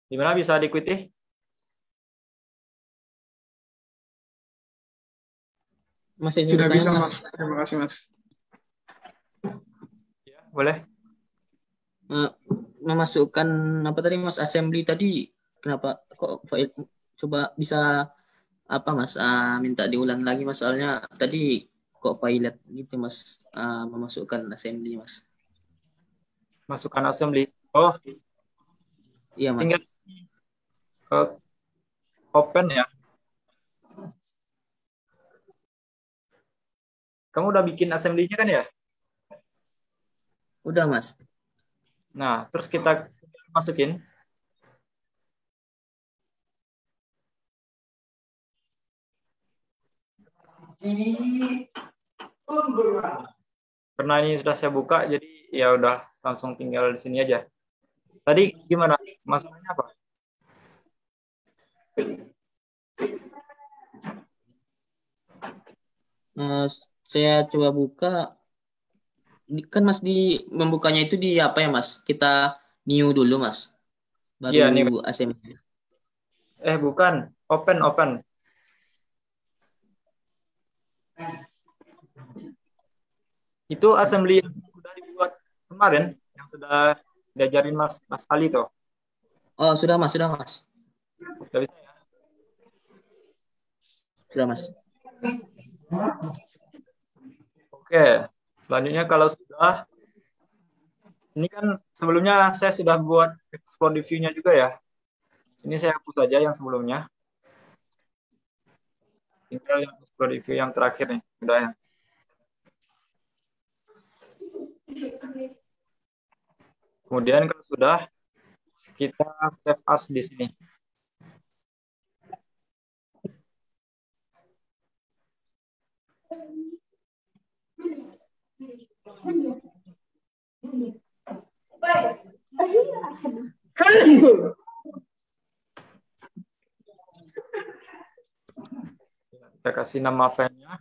Gimana, bisa diikuti? Masih ingin Sudah bertanya, bisa, Mas. Mas. Terima kasih, Mas. Ya, boleh. Memasukkan apa tadi Mas, assembly tadi, kenapa kok file coba bisa apa Mas, minta diulang lagi Mas, soalnya tadi kok violet gitu Mas, memasukkan assembly Mas. Masukkan assembly. Oh, Iya Mas. tinggal open ya. Kamu udah bikin assembly-nya kan ya? Udah Mas. Nah, terus kita masukin. Karena ini sudah saya buka, jadi ya udah langsung tinggal di sini aja. Tadi gimana? Masalahnya apa? Saya coba buka. Kan Mas di membukanya itu di apa ya Mas? Kita new dulu Mas. Baru Iya, nih. assembly. Bukan. Open. Itu assembly yang sudah dibuat kemarin, yang sudah diajarin Mas Ali tuh. Oh, sudah Mas. Udah bisa ya? Sudah Mas. Oke. Selanjutnya kalau sudah, ini kan sebelumnya saya sudah buat explore di view-nya juga ya. Ini saya hapus saja yang sebelumnya. Tinggal yang explore di view yang terakhir nih. Udah ya. Kemudian kalau sudah, kita save as di sini. Kita kasih nama filenya.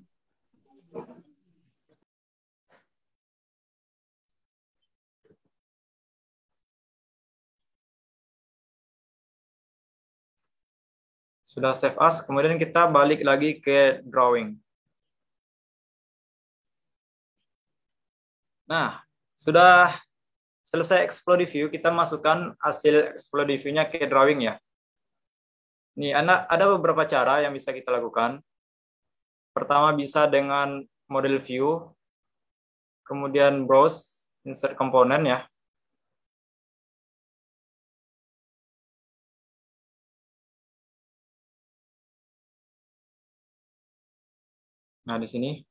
Sudah save as, kemudian kita balik lagi ke drawing. Nah, sudah selesai explode view, kita masukkan hasil explode view-nya ke drawing ya. Nih, ada beberapa cara yang bisa kita lakukan. Pertama bisa dengan model view, kemudian browse, insert komponen ya. Nah, di sini.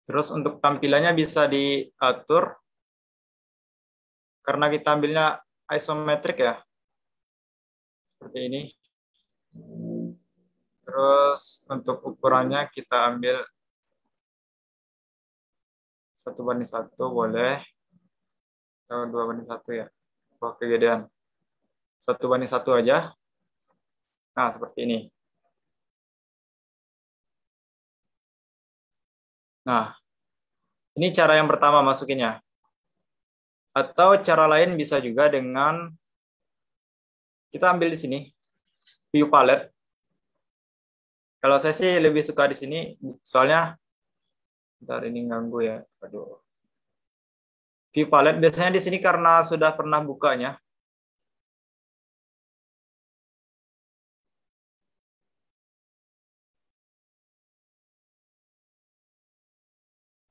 Terus untuk tampilannya bisa diatur karena kita ambilnya isometrik ya. Seperti ini. Terus untuk ukurannya kita ambil 1:1 boleh. Atau 2:1 ya. Wah, kegedean. 1:1 aja. Nah, seperti ini. Nah, ini cara yang pertama masukinnya. Atau cara lain bisa juga dengan kita ambil di sini view palette. Kalau saya sih lebih suka di sini, soalnya bentar ini ganggu ya. Aduh. View palette biasanya di sini karena sudah pernah bukanya.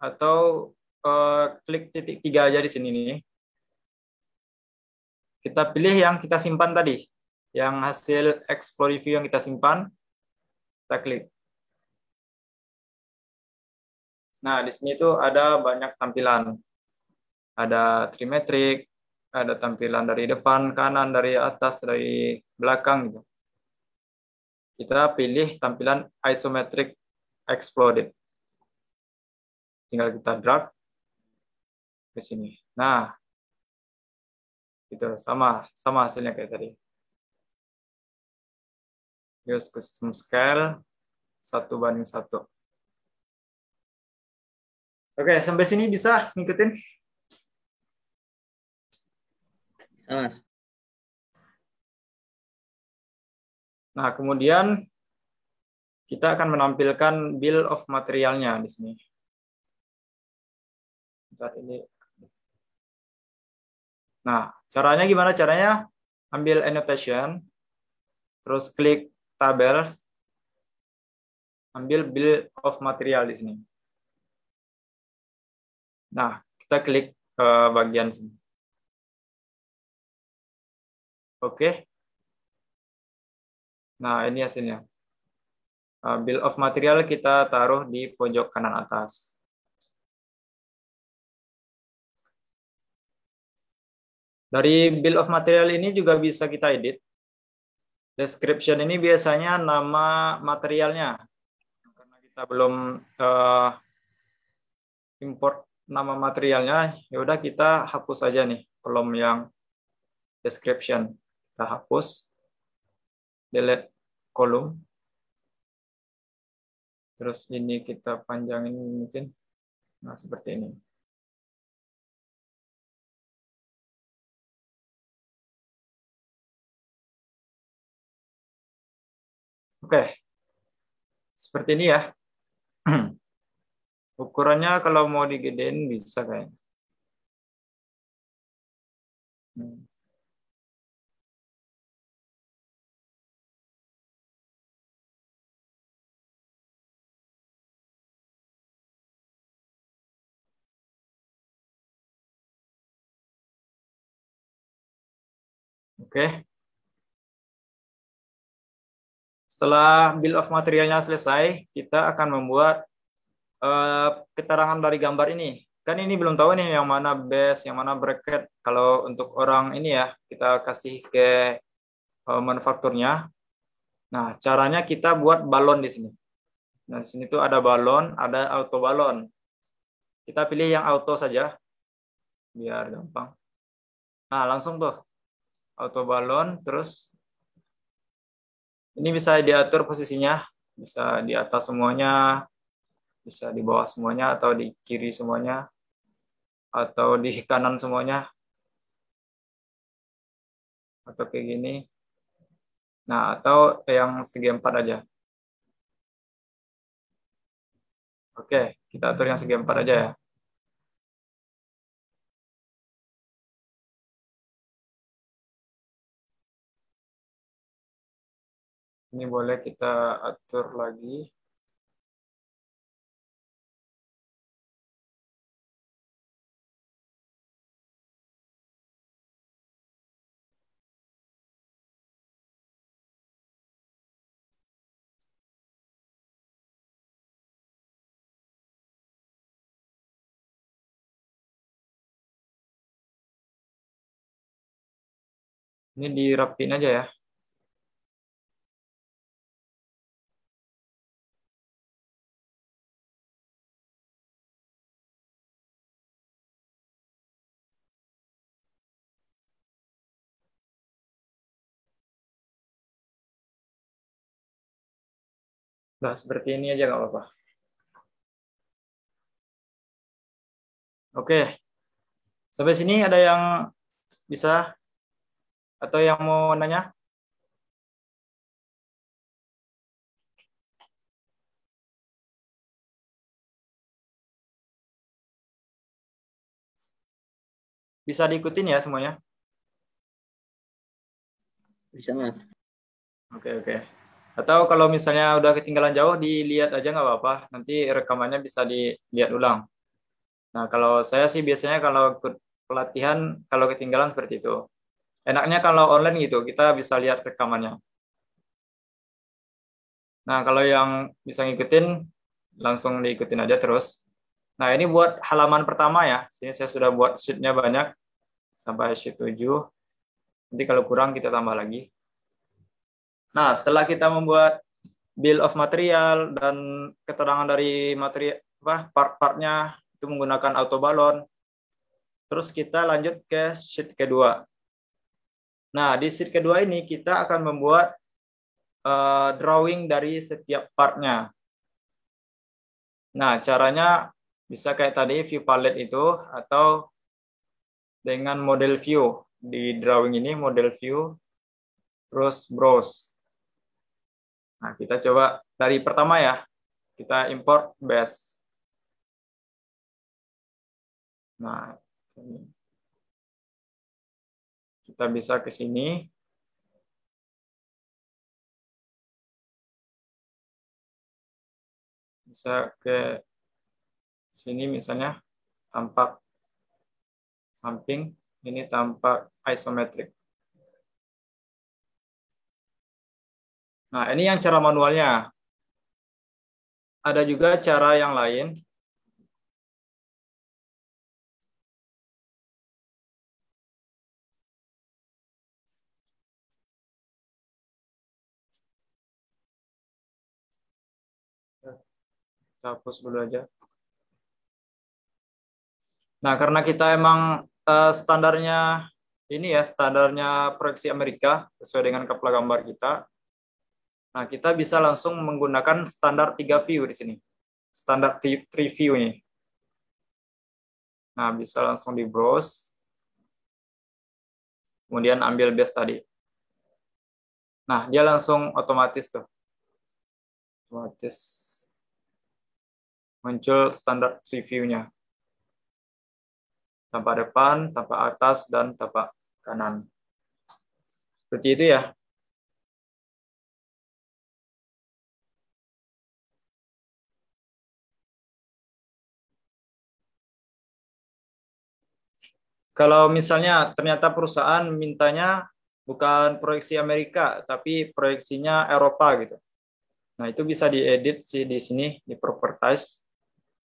Atau klik titik 3 aja di sini nih. Kita pilih yang kita simpan tadi, yang hasil explore view yang kita simpan, kita klik. Nah, di sini tuh ada banyak tampilan. Ada trimetric, ada tampilan dari depan, kanan, dari atas, dari belakang gitu. Kita pilih tampilan isometric exploded. Tinggal kita drag ke sini. Nah, itu sama hasilnya kayak tadi. Use custom scale 1:1. Oke, sampai sini bisa ngikutin? Mas. Nah, kemudian kita akan menampilkan bill of materialnya di sini. Bentar ini. Nah, caranya gimana? Caranya ambil annotation, terus klik tables, ambil bill of material di sini. Nah, kita klik bagian sini. Oke. Nah, ini hasilnya. Bill of material kita taruh di pojok kanan atas. Dari bill of material ini juga bisa kita edit. Description ini biasanya nama materialnya. Karena kita belum import nama materialnya, ya udah kita hapus aja nih kolom yang description. Kita hapus. Delete kolom. Terus ini kita panjangin mungkin. Nah, seperti ini. Oke. Seperti ini ya. Ukurannya kalau mau digedein bisa kayaknya. Oke. Setelah bill of materialnya selesai, kita akan membuat keterangan dari gambar ini. Kan ini belum tahu nih yang mana base, yang mana bracket. Kalau untuk orang ini ya, kita kasih ke manufakturnya. Nah, caranya kita buat balon di sini. Nah, di sini tuh ada balon, ada auto balon. Kita pilih yang auto saja, biar gampang. Nah, langsung tuh auto balon, terus ini bisa diatur posisinya, bisa di atas semuanya, bisa di bawah semuanya, atau di kiri semuanya, atau di kanan semuanya, atau kayak gini. Nah, atau yang segi 4 aja. Oke, kita atur yang segi 4 aja ya. Ini boleh kita atur lagi. Ini dirapin aja ya. Nah, seperti ini aja nggak apa-apa. Oke, sampai sini ada yang bisa atau yang mau nanya? Bisa diikutin ya semuanya? Bisa Mas. Oke. Atau kalau misalnya udah ketinggalan jauh, dilihat aja nggak apa-apa. Nanti rekamannya bisa dilihat ulang. Nah, kalau saya sih biasanya kalau ikut pelatihan, kalau ketinggalan seperti itu. Enaknya kalau online gitu, kita bisa lihat rekamannya. Nah, kalau yang bisa ngikutin, langsung diikutin aja terus. Nah, ini buat halaman pertama ya. Sini saya sudah buat sheet-nya banyak, sampai sheet 7. Nanti kalau kurang kita tambah lagi. Nah, setelah kita membuat bill of material dan keterangan dari materi part-partnya itu menggunakan auto balon. Terus kita lanjut ke sheet kedua. Nah, di sheet kedua ini kita akan membuat drawing dari setiap partnya. Nah, caranya bisa kayak tadi view palette itu atau dengan model view. Di drawing ini model view terus browse. Nah, kita coba dari pertama ya. Kita import base. Nah, kita bisa ke sini. Bisa ke sini misalnya tampak samping, ini tampak isometric. Nah, ini yang cara manualnya. Ada juga cara yang lain. Kita hapus dulu aja. Nah, karena kita emang standarnya ini ya, standarnya proyeksi Amerika sesuai dengan kepala gambar kita. Nah, kita bisa langsung menggunakan standar 3 view di sini. Standar 3 view ini. Nah, bisa langsung di browse. Kemudian ambil base tadi. Nah, dia langsung otomatis tuh. Otomatis muncul standar 3 view-nya. Tampak depan, tampak atas, dan tampak kanan. Seperti itu ya. Kalau misalnya ternyata perusahaan mintanya bukan proyeksi Amerika, tapi proyeksinya Eropa gitu. Nah, itu bisa diedit sih di sini, di properties.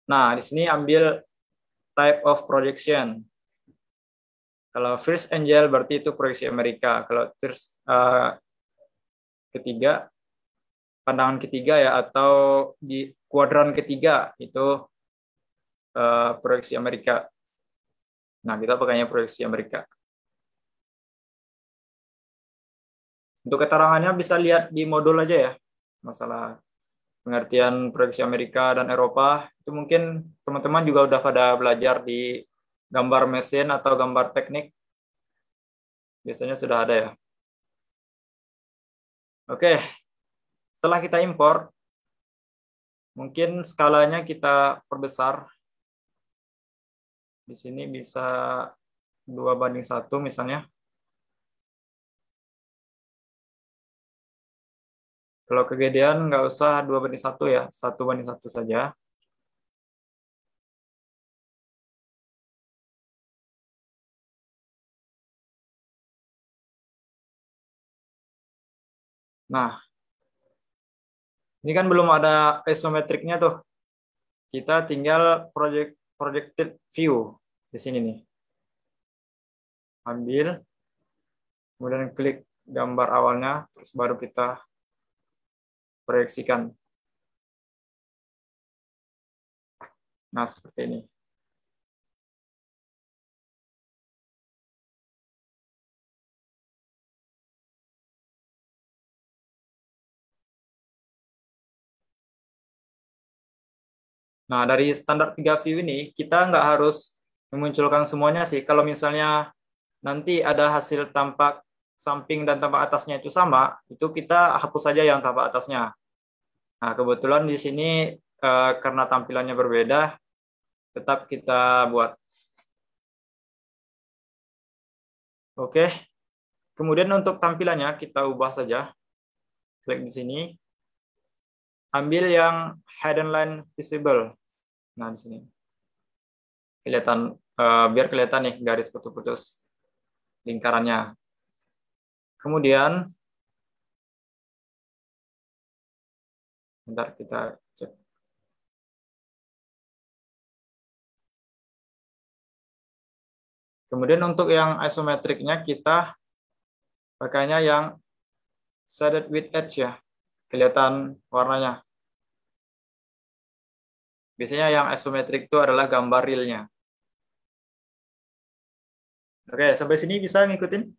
Nah, di sini ambil type of projection. Kalau first angel berarti itu proyeksi Amerika. Kalau first ketiga, pandangan ketiga ya, atau di kuadran ketiga itu proyeksi Amerika. Nah, kita pakainya proyeksi Amerika. Untuk keterangannya bisa lihat di modul aja ya, masalah pengertian proyeksi Amerika dan Eropa. Itu mungkin teman-teman juga udah pada belajar di gambar mesin atau gambar teknik. Biasanya sudah ada ya. Oke, setelah kita import, Mungkin skalanya kita perbesar. Di sini bisa 2:1 misalnya. Kalau kegedean nggak usah 2:1 ya, 1:1 saja. Nah, ini kan belum ada isometriknya tuh. Kita tinggal projected view di sini nih. Ambil, kemudian klik gambar awalnya, terus baru kita proyeksikan. Nah, seperti ini. Nah, dari standar 3 view ini, kita nggak harus memunculkan semuanya sih. Kalau misalnya nanti ada hasil tampak samping dan tampak atasnya itu sama, itu kita hapus saja yang tampak atasnya. Nah, kebetulan di sini karena tampilannya berbeda, tetap kita buat. Oke. Kemudian untuk tampilannya kita ubah saja. Klik di sini. Ambil yang hidden line visible. Nah, di sini. Kelihatan biar kelihatan nih garis putus-putus lingkarannya. Kemudian bentar kita cek. Kemudian untuk yang isometriknya kita pakainya yang shaded with edge ya. Kelihatan warnanya. Biasanya yang isometrik itu adalah gambar realnya. Oke, sampai sini bisa ngikutin?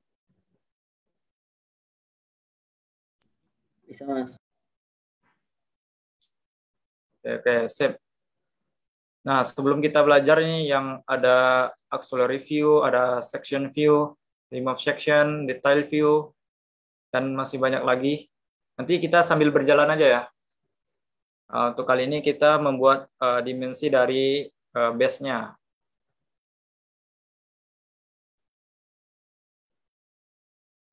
Bisa, Mas. Oke, sip. Nah, sebelum kita belajar ini yang ada auxiliary view, ada section view, remove section, detail view, dan masih banyak lagi. Nanti kita sambil berjalan aja ya. Untuk kali ini kita membuat dimensi dari base-nya.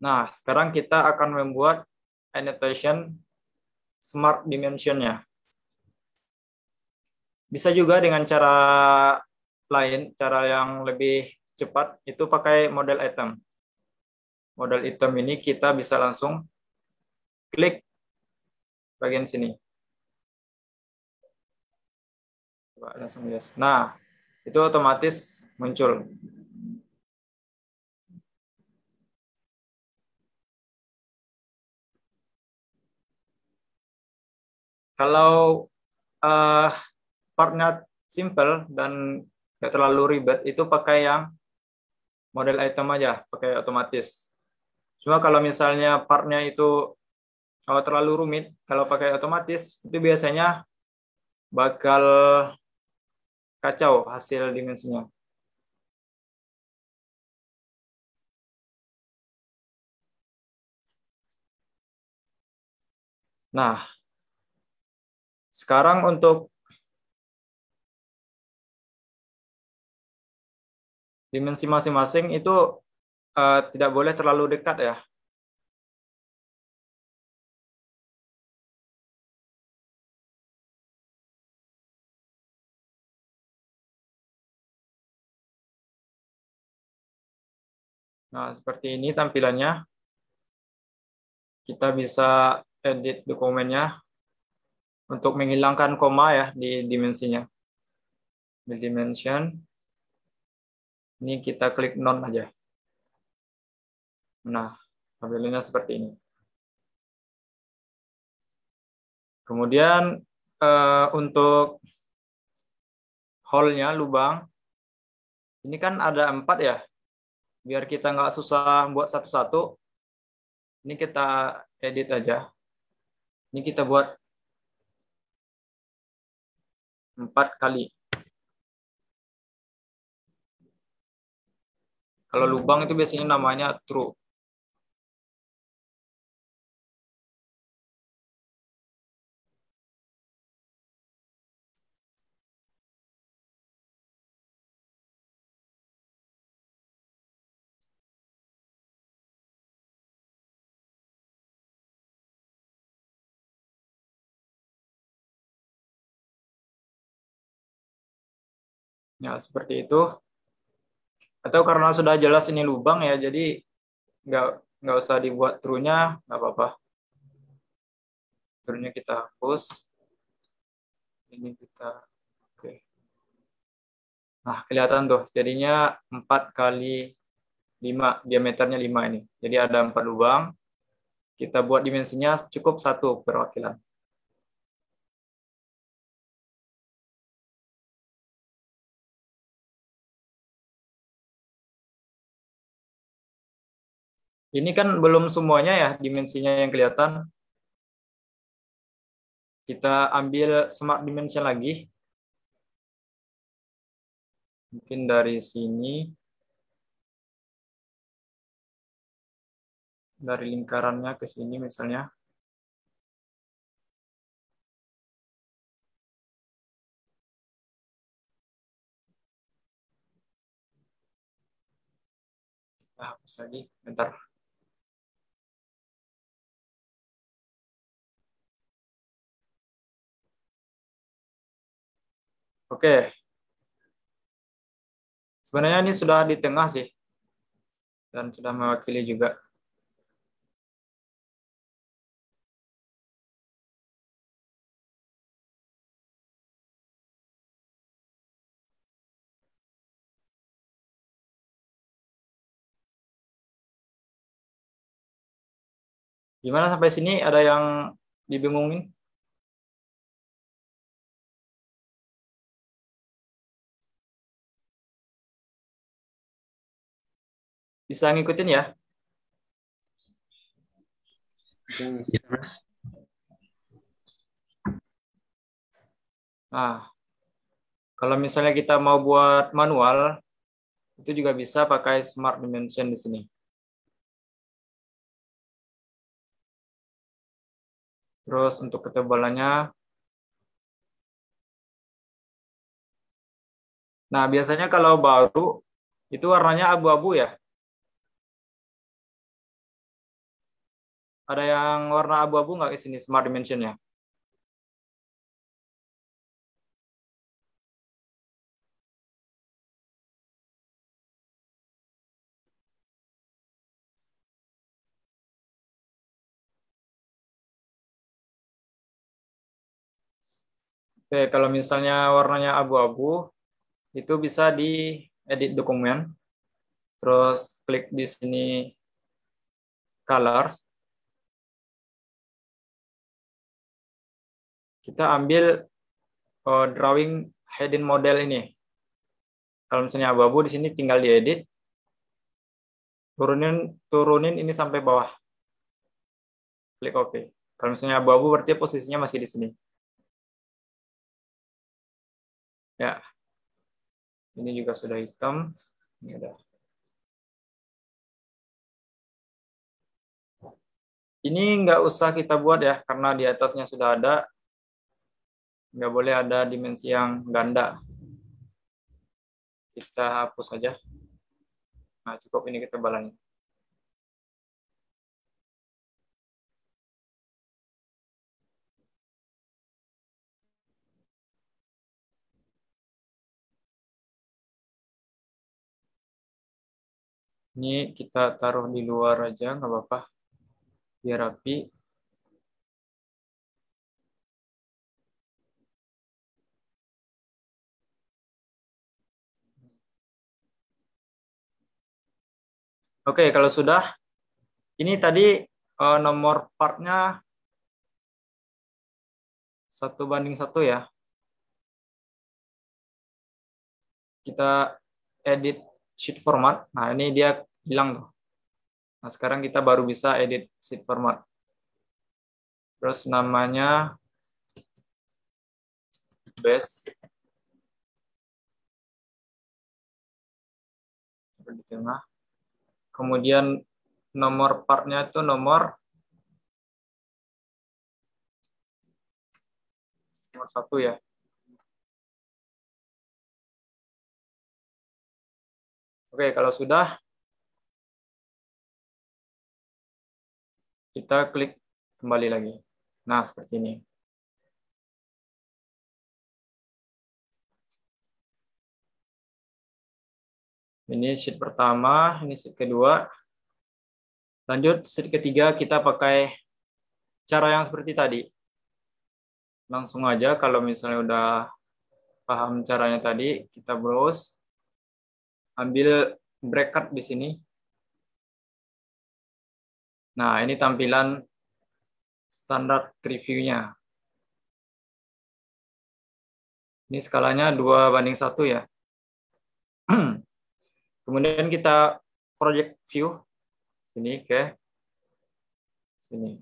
Nah, sekarang kita akan membuat annotation smart dimension-nya. Bisa juga dengan cara lain, cara yang lebih cepat, itu pakai model item. Model item ini kita bisa langsung klik bagian sini. Coba langsung yes. Nah, itu otomatis muncul. Kalau partnya simple dan nggak terlalu ribet, itu pakai yang model item aja, pakai otomatis. Cuma kalau misalnya partnya itu terlalu rumit, kalau pakai otomatis, itu biasanya bakal kacau hasil dimensinya. Nah, sekarang untuk dimensi masing-masing itu tidak boleh terlalu dekat ya. Nah, seperti ini tampilannya. Kita bisa edit dokumennya untuk menghilangkan koma ya di dimensinya. Di dimension. Ini kita klik none aja. Nah, tampilannya seperti ini. Kemudian untuk hole-nya, lubang, ini kan ada 4 ya. Biar kita nggak susah buat satu-satu, ini kita edit aja. Ini kita buat 4 kali. Kalau lubang itu biasanya namanya true. Ya, seperti itu. Atau karena sudah jelas ini lubang ya, jadi nggak nggak usah dibuat true-nya, nggak apa-apa. True-nya kita hapus. Ini kita, oke. Nah, kelihatan tuh, jadinya 4 kali 5, diameternya 5 ini. Jadi ada 4 lubang. Kita buat dimensinya cukup 1 perwakilan. Ini kan belum semuanya ya dimensinya yang kelihatan. Kita ambil smart dimension lagi. Mungkin dari sini. Dari lingkarannya ke sini misalnya. Kita hapus lagi, bentar. Oke. Sebenarnya ini sudah di tengah sih. Dan sudah mewakili juga. Gimana sampai sini? Ada yang dibingungin? Bisa ngikutin ya? Bisa, Mas. Nah, kalau misalnya kita mau buat manual, itu juga bisa pakai Smart Dimension di sini. Terus untuk ketebalannya, nah biasanya kalau baru, itu warnanya abu-abu ya. Ada yang warna abu-abu nggak di sini Smart Dimension-nya? Oke, kalau misalnya warnanya abu-abu, itu bisa di edit dokumen, terus klik di sini colors, kita ambil drawing hidden model ini. Kalau misalnya abu-abu di sini tinggal diedit, turunin ini sampai bawah, klik OK. Kalau misalnya abu-abu berarti posisinya masih di sini. Ya, ini juga sudah hitam. Ini udah. Ini nggak usah kita buat ya, karena di atasnya sudah ada. Nggak boleh ada dimensi yang ganda. Kita hapus saja. Nah, cukup ini ketebalannya. Ini kita taruh di luar aja, nggak apa-apa. Biar rapi. Oke, kalau sudah, ini tadi nomor partnya 1:1 ya. Kita edit sheet format. Nah, ini dia hilang tuh. Nah, sekarang kita baru bisa edit sheet format. Terus namanya base. Di tengah. Kemudian nomor partnya itu nomor 1 ya. Oke, kalau sudah, kita klik kembali lagi. Nah, seperti ini. Ini sheet pertama, ini sheet kedua. Lanjut sheet ketiga kita pakai cara yang seperti tadi. Langsung aja kalau misalnya udah paham caranya tadi, kita browse, ambil bracket di sini. Nah, ini tampilan standar previewnya. Ini skalanya 2:1 ya. Kemudian kita project view sini ke sini.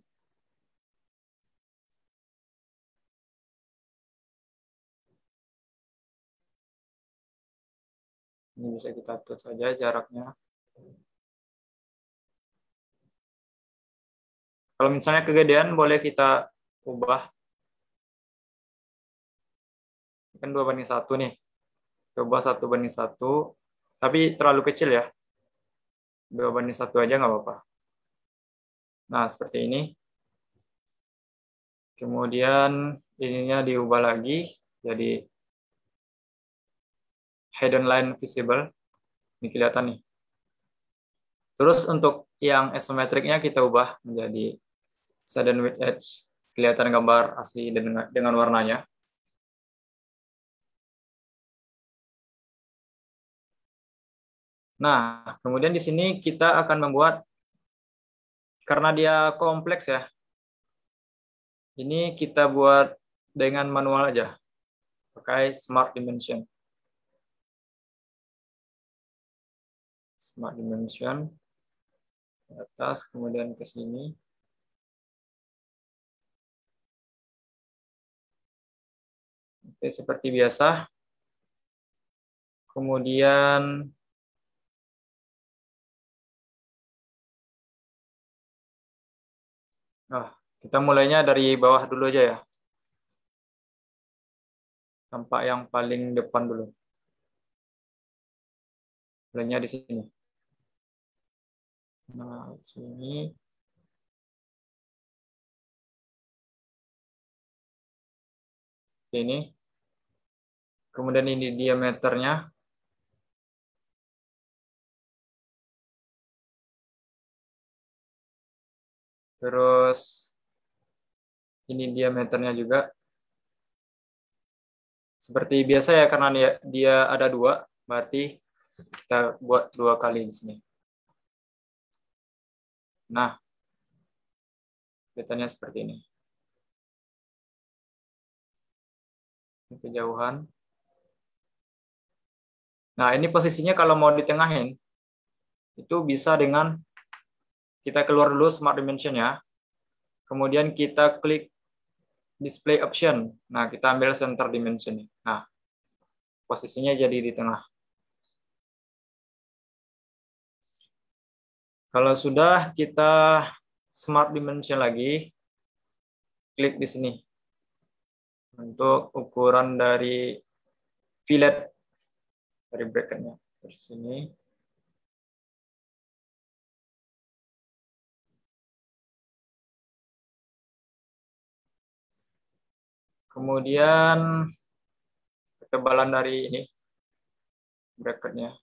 Ini bisa kita atur saja jaraknya. Kalau misalnya kegedean boleh kita ubah. Kan 2:1 nih. Coba 1:1. Tapi terlalu kecil ya. 2:1 aja nggak apa-apa. Nah, seperti ini. Kemudian ininya diubah lagi. Jadi hidden line visible. Ini kelihatan nih. Terus untuk yang isometriknya kita ubah menjadi sudden with edge. Kelihatan gambar asli dengan warnanya. Nah, kemudian di sini kita akan membuat, karena dia kompleks ya, ini kita buat dengan manual aja, pakai Smart Dimension. Smart Dimension, ke atas, kemudian ke sini. Oke, seperti biasa. Kemudian kita mulainya dari bawah dulu aja ya. Tampak yang paling depan dulu. Mulainya di sini. Nah, sini. Ini. Kemudian ini diameternya. Terus ini diameternya juga. Seperti biasa ya, karena dia ada 2, berarti kita buat 2 kali di sini. Nah, kelihatannya seperti ini. Ini kejauhan. Nah, ini posisinya kalau mau ditengahin, itu bisa dengan kita keluar dulu Smart Dimension ya. Kemudian kita klik Display Option. Nah, kita ambil Center Dimension. Nah, posisinya jadi di tengah. Kalau sudah, kita Smart Dimension lagi. Klik di sini. Untuk ukuran dari fillet dari bracketnya. Terus sini. Kemudian ketebalan dari ini bracketnya.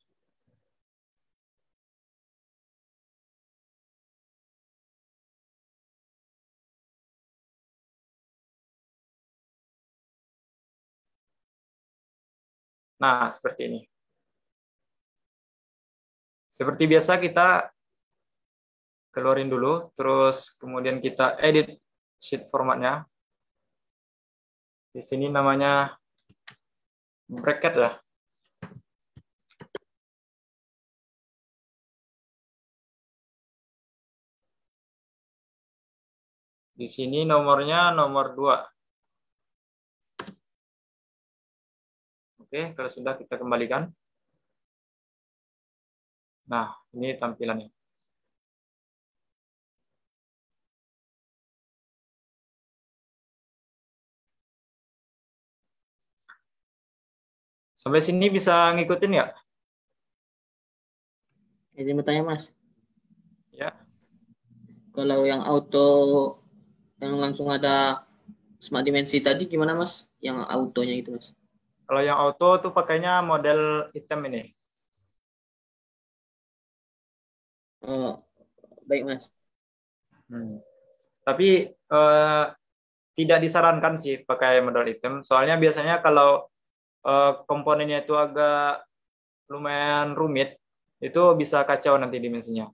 Nah, seperti ini. Seperti biasa kita keluarin dulu, terus kemudian kita edit sheet formatnya. Di sini namanya bracket ya. Di sini nomornya nomor 2. Oke, kalau sudah kita kembalikan. Nah, ini tampilannya. Sampai sini bisa ngikutin ya? Izin bertanya Mas, Ya. kalau yang auto yang langsung ada smart dimensi tadi gimana Mas? Yang autonya itu Mas? Kalau yang auto tuh pakainya model item ini. Oh, baik Mas. Hmm. Tapi tidak disarankan sih pakai model item. Soalnya biasanya kalau komponennya itu agak lumayan rumit, itu bisa kacau nanti dimensinya.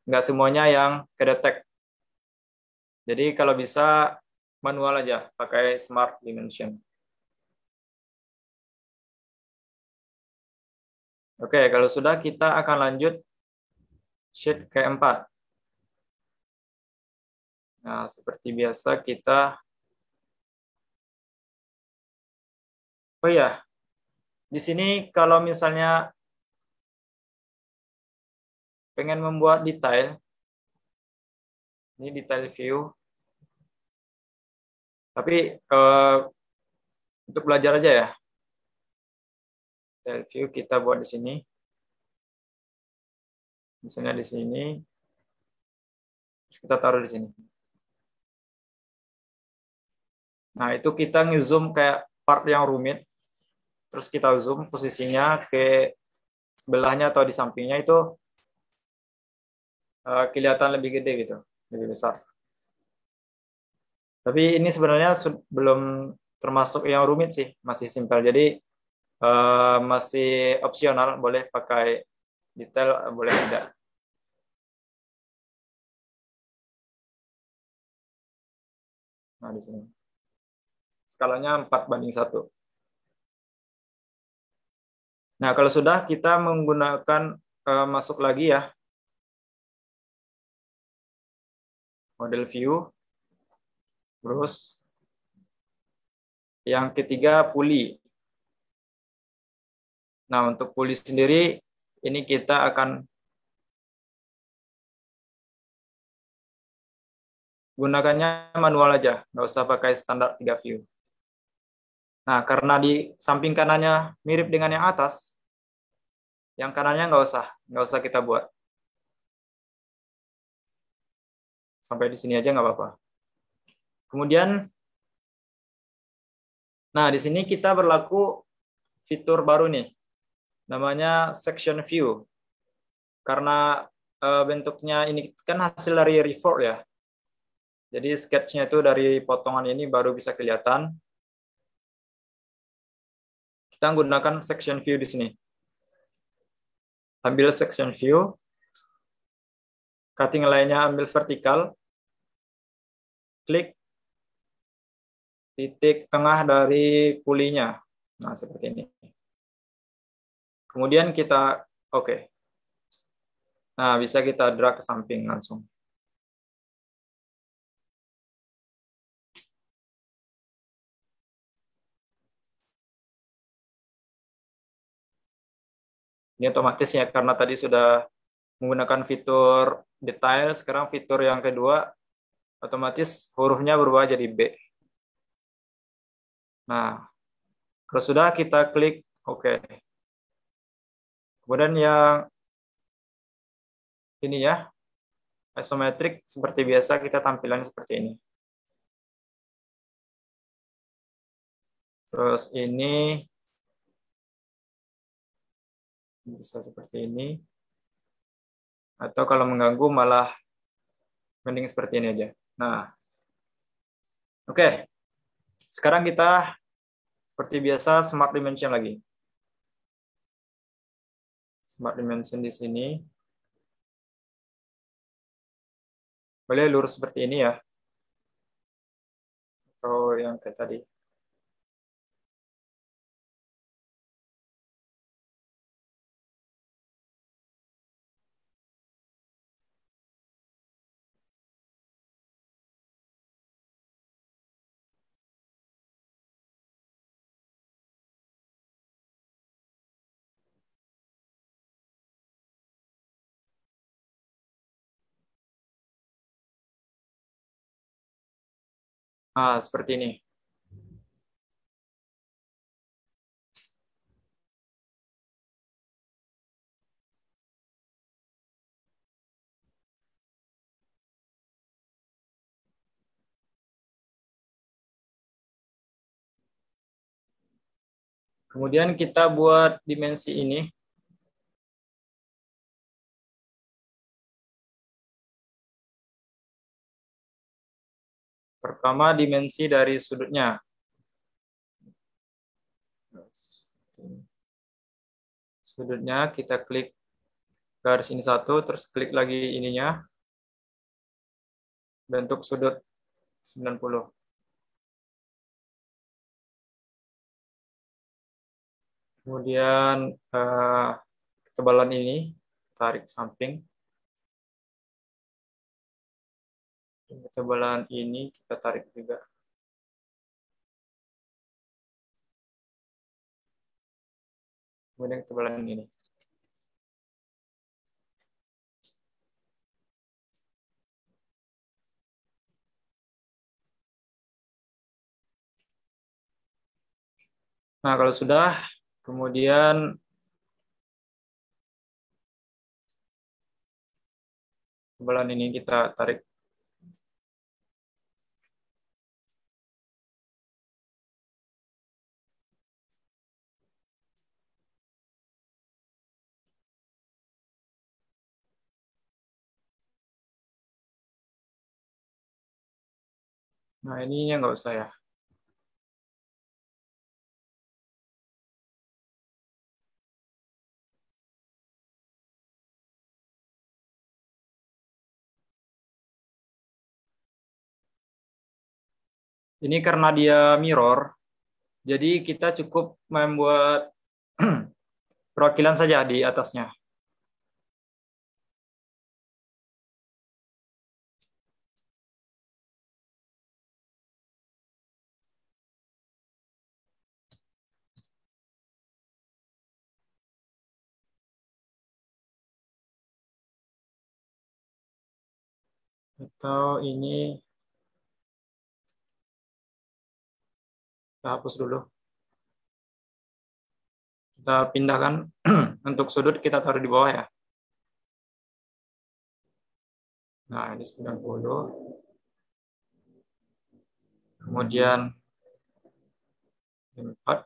Nggak semuanya yang kedetek. Jadi kalau bisa manual aja, pakai Smart Dimension. Oke, kalau sudah kita akan lanjut sheet keempat. Nah, seperti biasa kita, oh ya, di sini kalau misalnya pengen membuat detail, ini detail view, tapi untuk belajar aja ya, detail view kita buat di sini, misalnya di sini, terus kita taruh di sini. Nah, itu kita nge-zoom kayak part yang rumit, terus kita zoom posisinya ke sebelahnya atau di sampingnya itu kelihatan lebih gede gitu, lebih besar. Tapi ini sebenarnya belum termasuk yang rumit sih, masih simpel. Jadi masih opsional, boleh pakai detail, boleh tidak. Nah, di sini. Skalanya 4:1. Nah, kalau sudah kita menggunakan masuk lagi ya model view. Terus yang ketiga pulley. Nah, untuk pulley sendiri ini kita akan gunakannya manual aja, nggak usah pakai standar 3 view. Nah, karena di samping kanannya mirip dengan yang atas, yang kanannya nggak usah kita buat. Sampai di sini aja nggak apa-apa. Kemudian, nah di sini kita berlaku fitur baru nih, namanya section view. Karena bentuknya ini kan hasil dari report ya. Jadi sketchnya itu dari potongan ini baru bisa kelihatan. Kita menggunakan section view di sini. Ambil section view, cutting line-nya ambil vertikal, klik titik tengah dari pulinya. Nah, seperti ini. Kemudian kita oke. Nah, bisa kita drag ke samping langsung. Ini otomatis ya, karena tadi sudah menggunakan fitur detail, sekarang fitur yang kedua, otomatis hurufnya berubah jadi B. Nah, kalau sudah kita klik oke. Kemudian yang ini ya, isometrik seperti biasa kita tampilannya seperti ini. Terus ini bisa seperti ini. Atau kalau mengganggu malah mending seperti ini aja. Nah, oke. Sekarang kita seperti biasa smart dimension lagi. Smart dimension di sini. Boleh lurus seperti ini ya. Atau yang kayak tadi. Nah, seperti ini. Kemudian kita buat dimensi ini. Pertama, dimensi dari sudutnya. Sudutnya kita klik garis ini satu, terus klik lagi ininya, bentuk sudut 90. Kemudian ketebalan ini tarik samping. Ketebalan ini kita tarik juga. Kemudian ketebalan ini. Nah, kalau sudah, kemudian ketebalan ini kita tarik. Nah, ini yang nggak usah ya. Ini karena dia mirror, jadi kita cukup membuat perwakilan saja di atasnya. Atau ini kita hapus dulu. Kita pindahkan untuk sudut kita taruh di bawah ya. Nah, ini 90. Kemudian 4.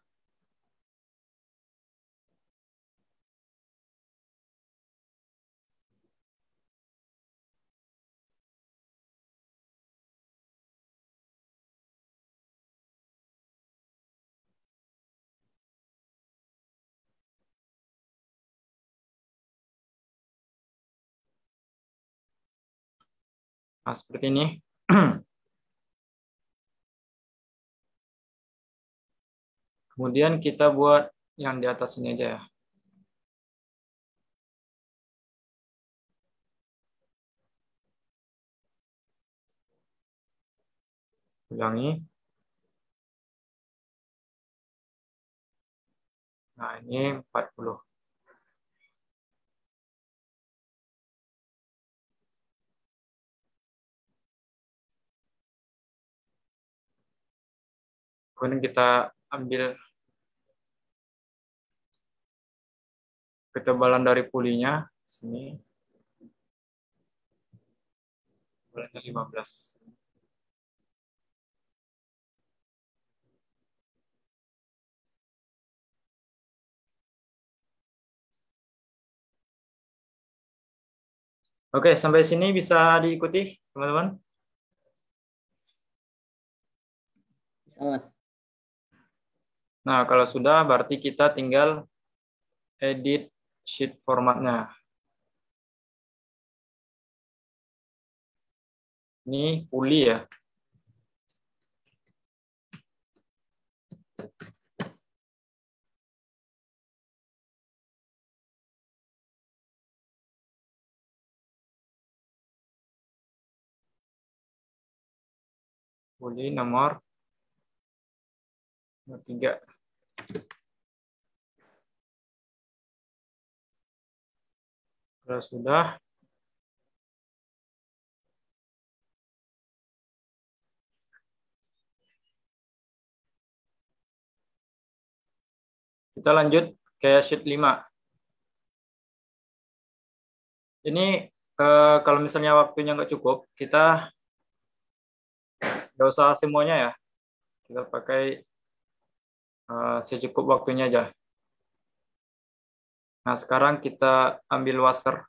Nah, seperti ini. Kemudian kita buat yang di atas ini aja ya. Ulangi. Nah, ini 40. Kemudian kita ambil ketebalan dari pulinya sini. Ketebalannya 15. Oke, sampai sini bisa diikuti, teman-teman? Mas. Nah, kalau sudah, berarti kita tinggal edit sheet formatnya. Ini puli ya. Puli nomor 3. Kalau sudah, kita lanjut ke sheet 5. Ini kalau misalnya waktunya nggak cukup, kita nggak usah semuanya ya. Kita pakai secukup waktunya aja. Nah, sekarang kita ambil waser.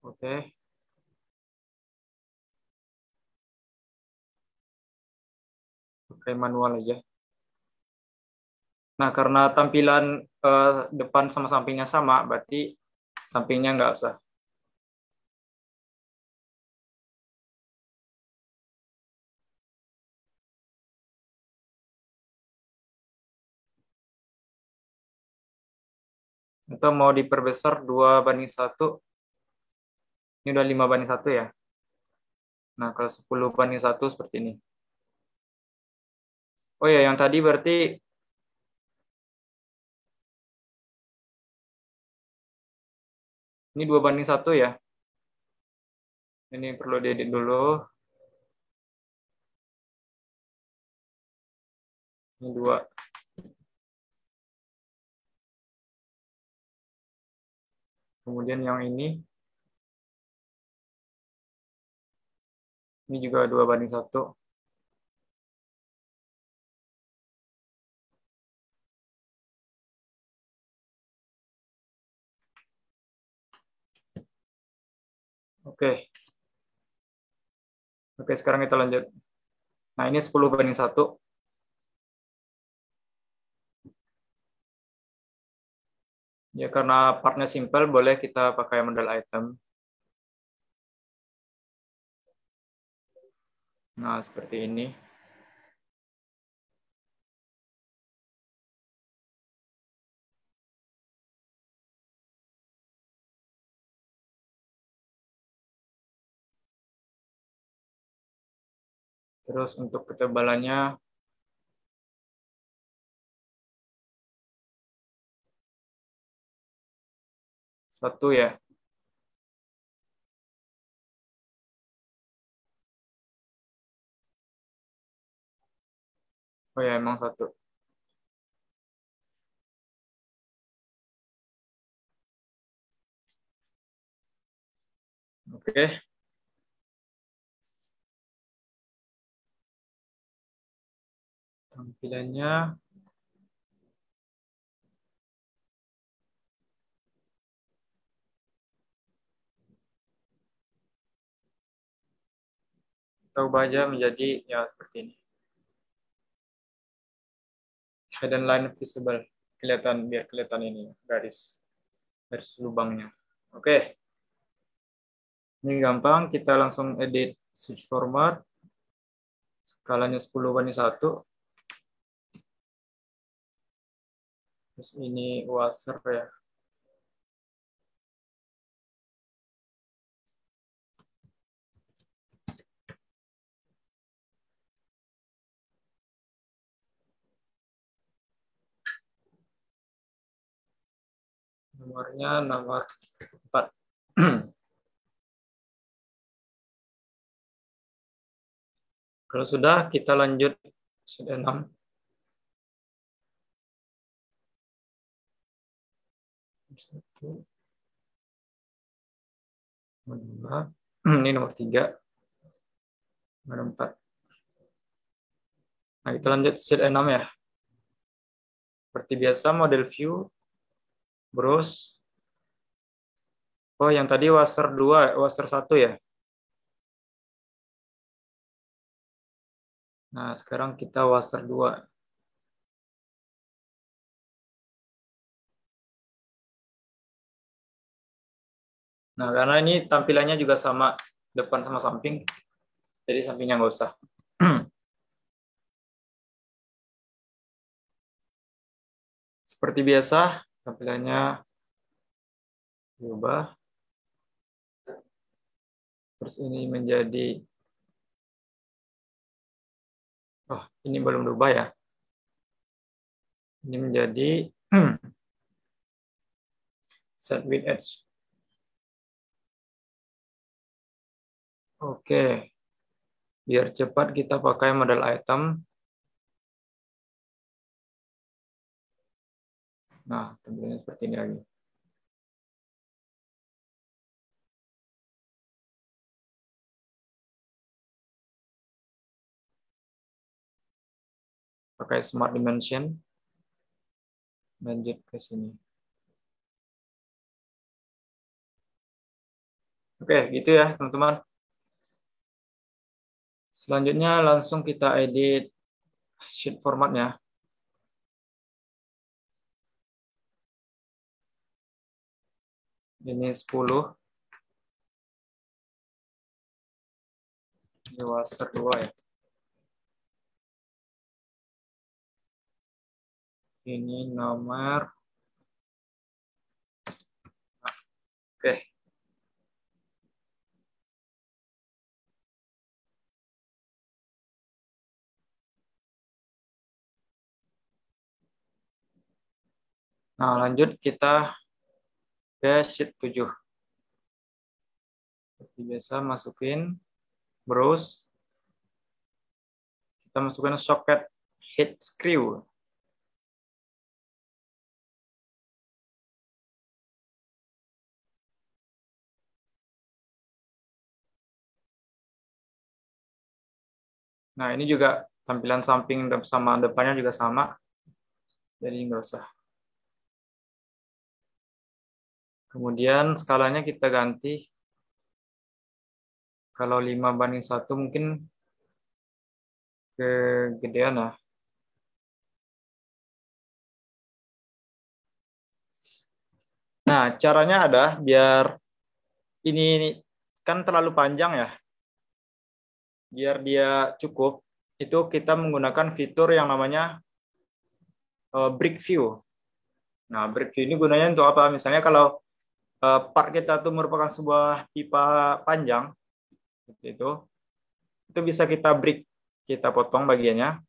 Oke. Pakai manual aja. Nah, karena tampilan depan sama sampingnya sama, berarti sampingnya nggak usah. Atau mau diperbesar 2:1. Ini udah 5:1 ya. Nah, kalau 10:1 seperti ini. Oh ya, yang tadi berarti ini 2:1 ya. Ini perlu diedit dulu. Ini 2. Kemudian yang ini juga 2:1. Oke. Oke, sekarang kita lanjut. Nah, ini 10:1. Ya, karena partnya simple, boleh kita pakai model item. Nah, seperti ini. Terus untuk ketebalannya, satu ya. Oh ya, emang 1. Oke. Tampilannya kita ubah aja menjadi ya seperti ini. Hidden line visible. Biar kelihatan ini garis lubangnya. Oke. Ini gampang, kita langsung edit switch format. Skalanya 10:1. Terus ini washer ya. Nomornya nomor 4. Kalau sudah, kita lanjut sheet 6. Satu, nomor 2. Ini nomor 3. Nomor 4. Nah, kita lanjut sheet 6 ya. Seperti biasa, model view, browse. Oh, yang tadi washer 2, washer 1 ya. Nah, sekarang kita washer 2. Nah, karena ini tampilannya juga sama depan sama samping, jadi sampingnya nggak usah. Seperti biasa, tampilannya diubah. Terus ini menjadi, oh ini belum berubah ya. Ini menjadi set with edge. Oke, biar cepat kita pakai model item. Nah, tampilannya seperti ini lagi. Pakai smart dimension. Lanjut ke sini. Oke, gitu ya teman-teman. Selanjutnya langsung kita edit sheet formatnya. Ini 10. Ini waster 2 ya. Ini nomor. Oke. Nah, lanjut kita ke sheet 7. Seperti biasa masukin browse. Kita masukkan socket head screw. Nah, ini juga tampilan samping sama depannya juga sama. Jadi nggak usah. Kemudian skalanya kita ganti. Kalau 5:1 mungkin kegedean ya. Nah, caranya ada biar ini kan terlalu panjang ya. Biar dia cukup, itu kita menggunakan fitur yang namanya brick view. Nah, brick view ini gunanya untuk apa? Misalnya kalau part kita itu merupakan sebuah pipa panjang, itu bisa kita brick, kita potong bagiannya,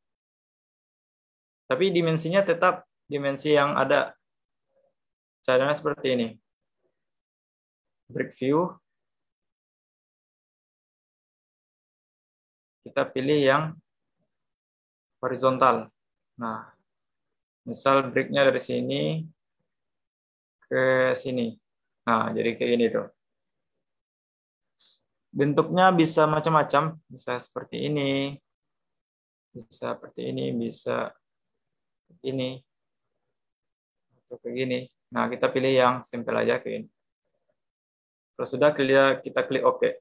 tapi dimensinya tetap dimensi yang ada. Caranya seperti ini. Brick view, kita pilih yang horizontal. Nah, misal bricknya dari sini ke sini. Nah, jadi kayak ini tuh. Bentuknya bisa macam-macam, bisa seperti ini, bisa seperti ini, bisa ini, atau kayak gini. Nah, kita pilih yang simple aja kayak ini. Kalau sudah kita klik OK.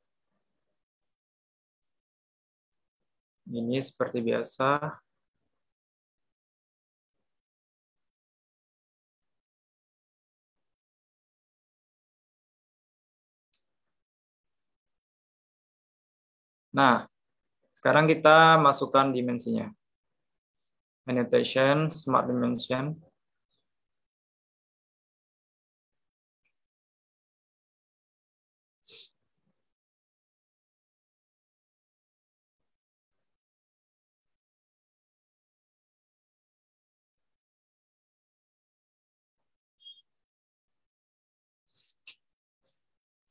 Ini seperti biasa. Nah, sekarang kita masukkan dimensinya. Annotation, Smart Dimension.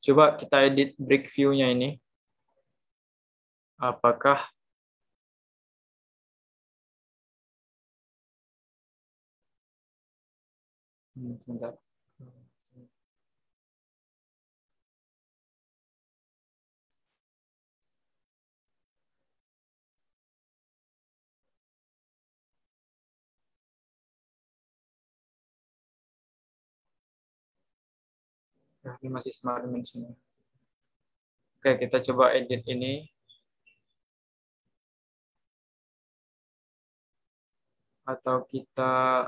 Coba kita edit brick view-nya ini. Apakah sebentar. Ini masih Smart Dimension. Oke, kita coba edit ini. Atau kita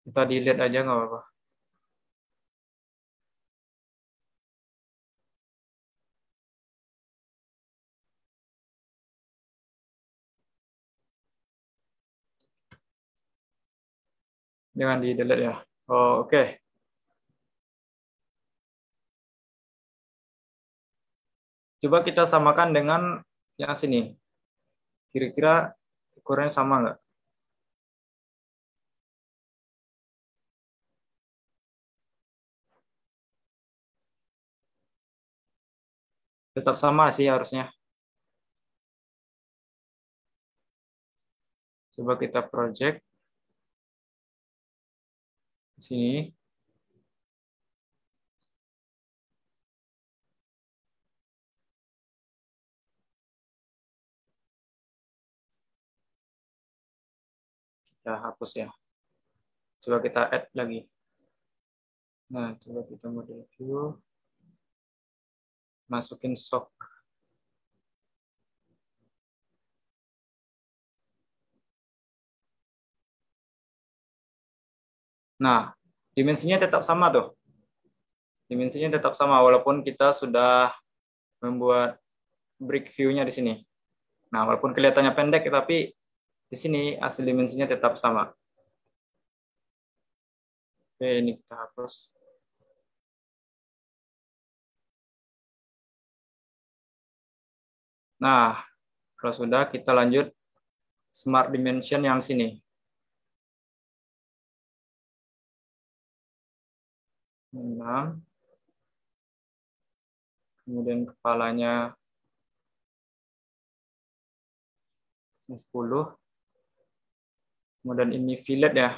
delete aja nggak apa-apa. Jangan di delete ya. Oh, oke. Coba kita samakan dengan yang sini. Kira-kira ukurannya sama nggak? Tetap sama sih harusnya. Coba kita project. Sini. Kita hapus ya. Coba kita add lagi. Nah, coba kita model view. Masukin shock. Nah, dimensinya tetap sama tuh. Dimensinya tetap sama walaupun kita sudah membuat brick view-nya di sini. Nah, walaupun kelihatannya pendek, tapi di sini asli dimensinya tetap sama. Oke, ini kita hapus. Nah, kalau sudah, kita lanjut Smart Dimension yang sini. Enam. Kemudian kepalanya 10. Kemudian ini fillet ya.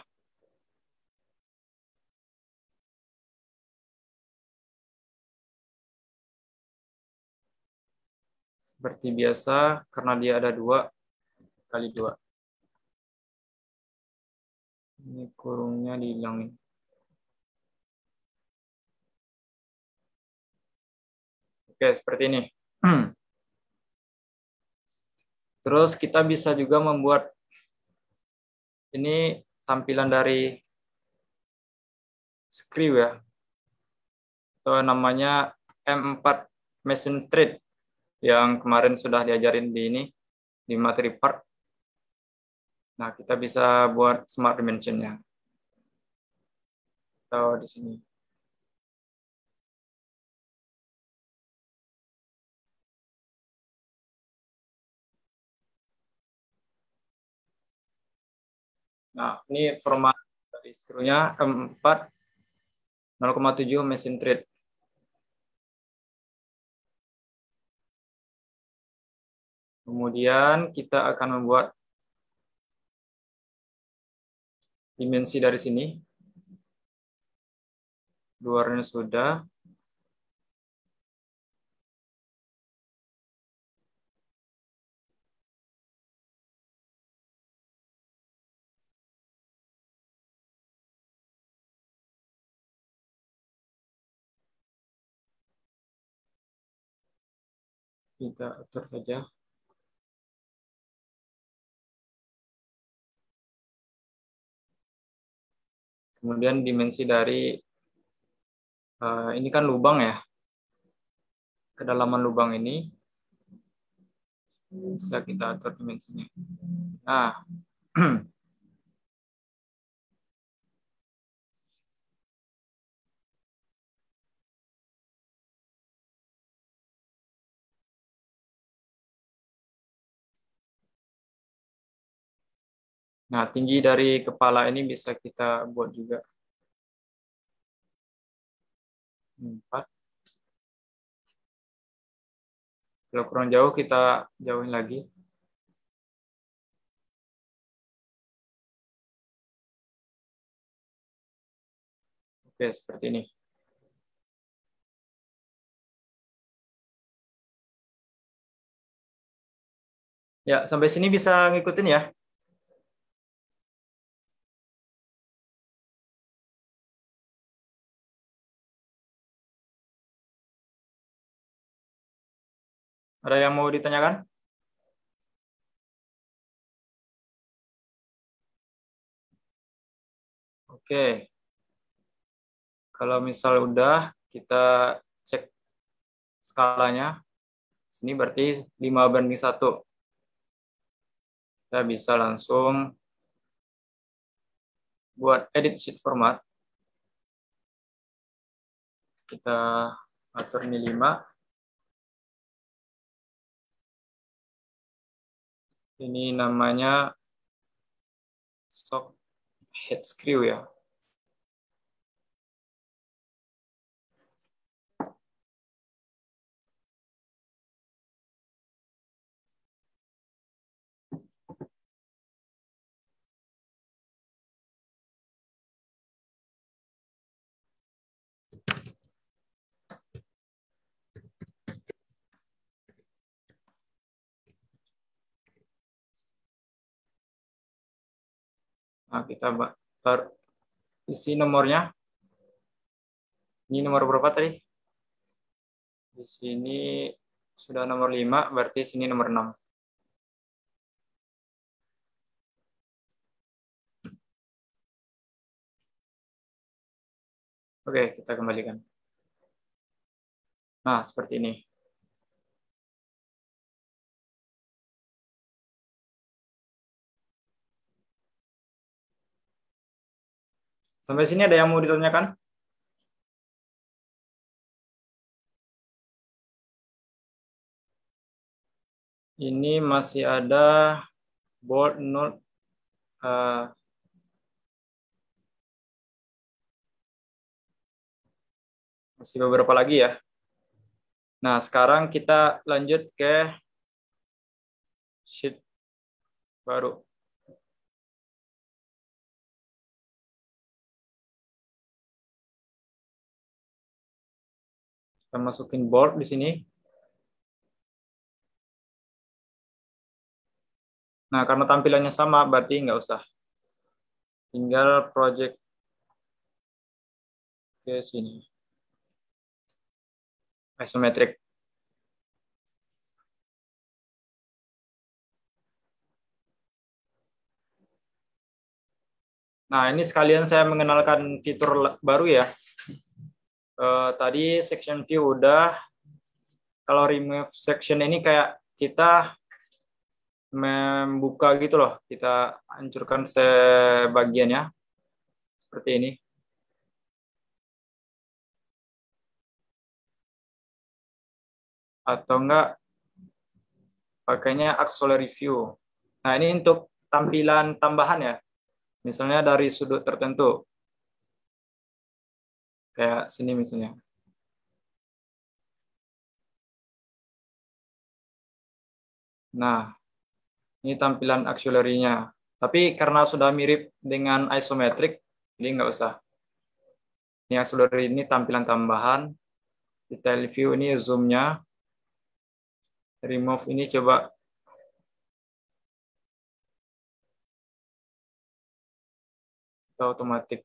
Seperti biasa, karena dia ada 2 kali 2. Ini kurungnya dihilangin. Oke, seperti ini. Terus kita bisa juga membuat ini tampilan dari screw ya. Atau namanya M4 Machine Thread yang kemarin sudah diajarin di ini di materi part. Nah, kita bisa buat smart dimensionnya. Atau di sini. Nah, ini format dari screw-nya M4 0,7 Machine Thread. Kemudian kita akan membuat dimensi dari sini. Luarnya sudah. Kita atur saja. Kemudian dimensi dari ini kan lubang ya. Kedalaman lubang ini bisa kita atur dimensinya. Nah, nah tinggi dari kepala ini bisa kita buat juga 4. Kalau kurang jauh kita jauhin lagi. Oke, seperti ini. Ya, sampai sini bisa ngikutin ya. Ada yang mau ditanyakan? Oke. Kalau misal udah, kita cek skalanya. Sini berarti 5:1. Kita bisa langsung buat edit sheet format. Kita atur ini 5. Ini namanya stock head screw ya. Nah, kita isi nomornya. Ini nomor berapa tadi? Di sini sudah nomor 5, berarti sini nomor 6. Oke, kita kembalikan. Nah, seperti ini. Sampai sini ada yang mau ditanyakan? Ini masih ada bold note. Masih beberapa lagi ya. Nah, sekarang kita lanjut ke sheet baru. Kita masukin bold di sini. Nah, karena tampilannya sama, berarti nggak usah. Tinggal project ke sini. Isometric. Nah, ini sekalian saya mengenalkan fitur baru ya. Tadi section view udah. Kalau remove section ini kayak kita membuka gitu loh. Kita hancurkan sebagiannya. Seperti ini. Atau enggak pakainya auxiliary view. Nah, ini untuk tampilan tambahan ya. Misalnya dari sudut tertentu. Kayak sini misalnya. Nah, ini tampilan auxiliary-nya. Tapi karena sudah mirip dengan isometric, jadi nggak usah. Ini auxiliary ini tampilan tambahan. Detail view ini zoom-nya. Remove ini coba kita otomatis.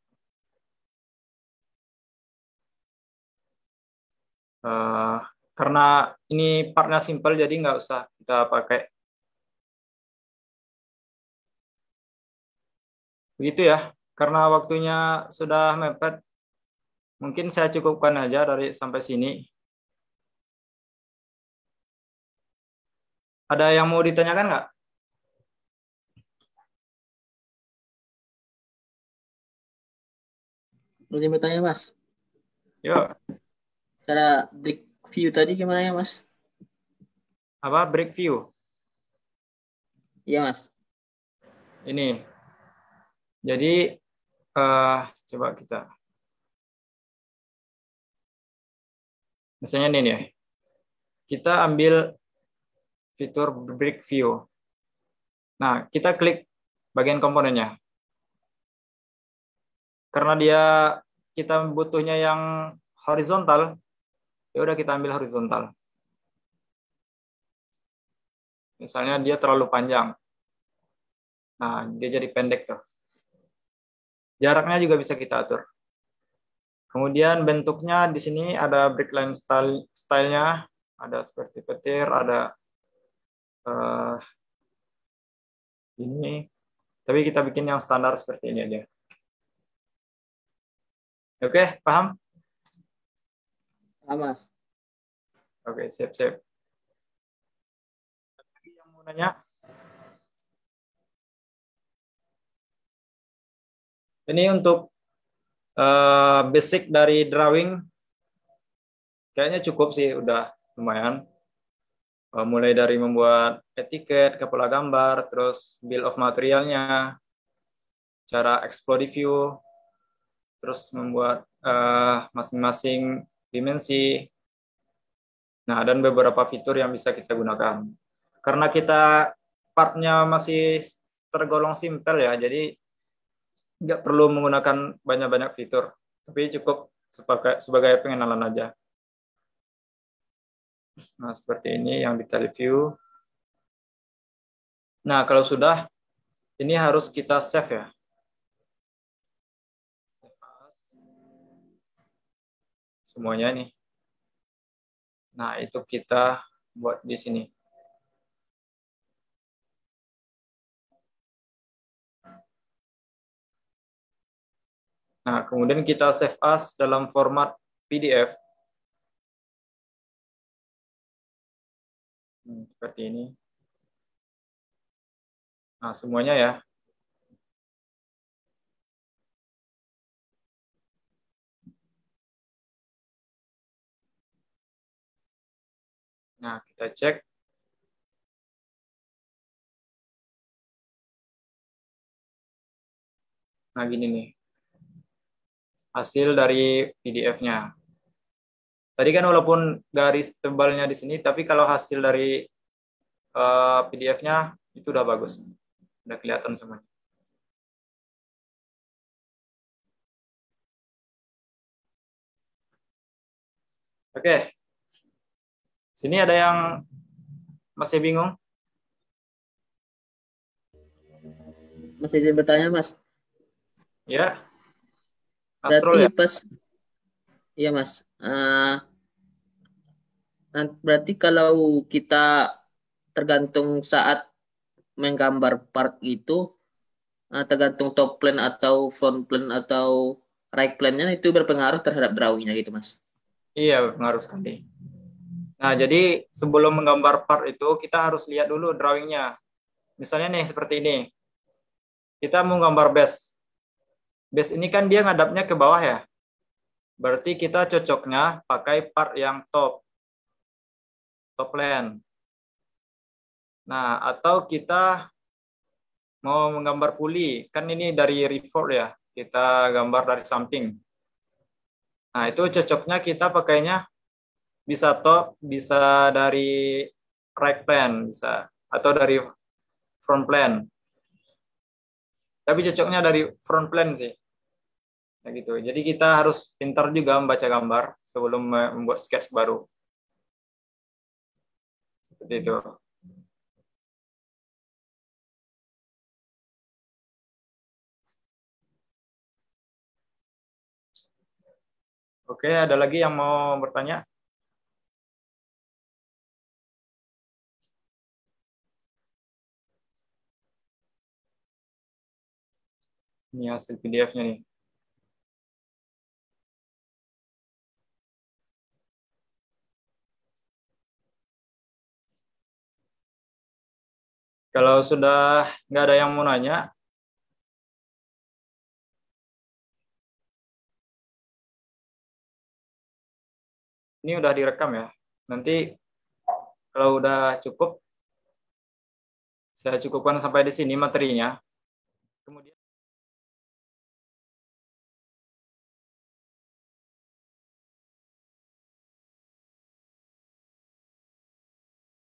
Karena ini partnya simple, jadi nggak usah kita pakai. Begitu ya. Karena waktunya sudah mepet, mungkin saya cukupkan aja dari sampai sini. Ada yang mau ditanyakan nggak? Boleh bertanya, Mas? Yuk. Cara break view tadi gimana ya, Mas? Apa? Break view. Iya, Mas. Ini. Jadi, coba kita. Misalnya ini nih. Kita ambil fitur break view. Nah, kita klik bagian komponennya. Karena kita butuhnya yang horizontal, ya udah kita ambil horizontal. Misalnya dia terlalu panjang. Nah, dia jadi pendek tuh. Jaraknya juga bisa kita atur. Kemudian bentuknya di sini ada breakline style-nya, ada seperti petir, ada ini. Tapi kita bikin yang standar seperti ini aja. Oke, paham? Ah, Mas. Oke, siap-siap. Yang mau nanya? Ini untuk basic dari drawing, kayaknya cukup sih, udah lumayan. Mulai dari membuat etiket, kepala gambar, terus bill of materialnya, cara explode view, terus membuat masing-masing dimensi. Nah, dan beberapa fitur yang bisa kita gunakan. Karena kita partnya masih tergolong simpel ya, jadi nggak perlu menggunakan banyak-banyak fitur, tapi cukup sebagai pengenalan aja. Nah, seperti ini yang detail view. Nah, kalau sudah, ini harus kita save ya. semuanya nih. Nah, itu kita buat di sini. Nah, kemudian kita save as dalam format PDF. Seperti ini. Nah, semuanya ya. Nah, kita cek. Nah, gini nih. Hasil dari PDF-nya. Tadi kan walaupun garis tebalnya di sini, tapi kalau hasil dari PDF-nya itu udah bagus. Udah kelihatan semuanya. Oke. Sini ada yang masih bingung? Masih izin bertanya, Mas. Ya. Berarti Nasrul ya? pas, iya Mas. Berarti kalau kita tergantung saat menggambar part itu, tergantung top plan atau front plan atau right plan-nya itu berpengaruh terhadap drawing-nya gitu, Mas. Iya, berpengaruh sekali. Nah, jadi sebelum menggambar part itu, kita harus lihat dulu drawing-nya. Misalnya nih, seperti ini. Kita mau gambar base. Base ini kan dia ngadapnya ke bawah ya. Berarti kita cocoknya pakai part yang top plan. Nah, atau kita mau menggambar puli. Kan ini dari report ya. Kita gambar dari samping. Nah, itu cocoknya kita pakainya bisa top, bisa dari right plan, bisa. Atau dari front plan. Tapi cocoknya dari front plan sih. Nah, gitu. Jadi kita harus pintar juga membaca gambar sebelum membuat sketch baru. Seperti itu. Oke, ada lagi yang mau bertanya? Ini hasil PDF-nya nih. Kalau sudah nggak ada yang mau nanya, ini udah direkam ya. Nanti kalau udah cukup, saya cukupkan sampai di sini materinya. Kemudian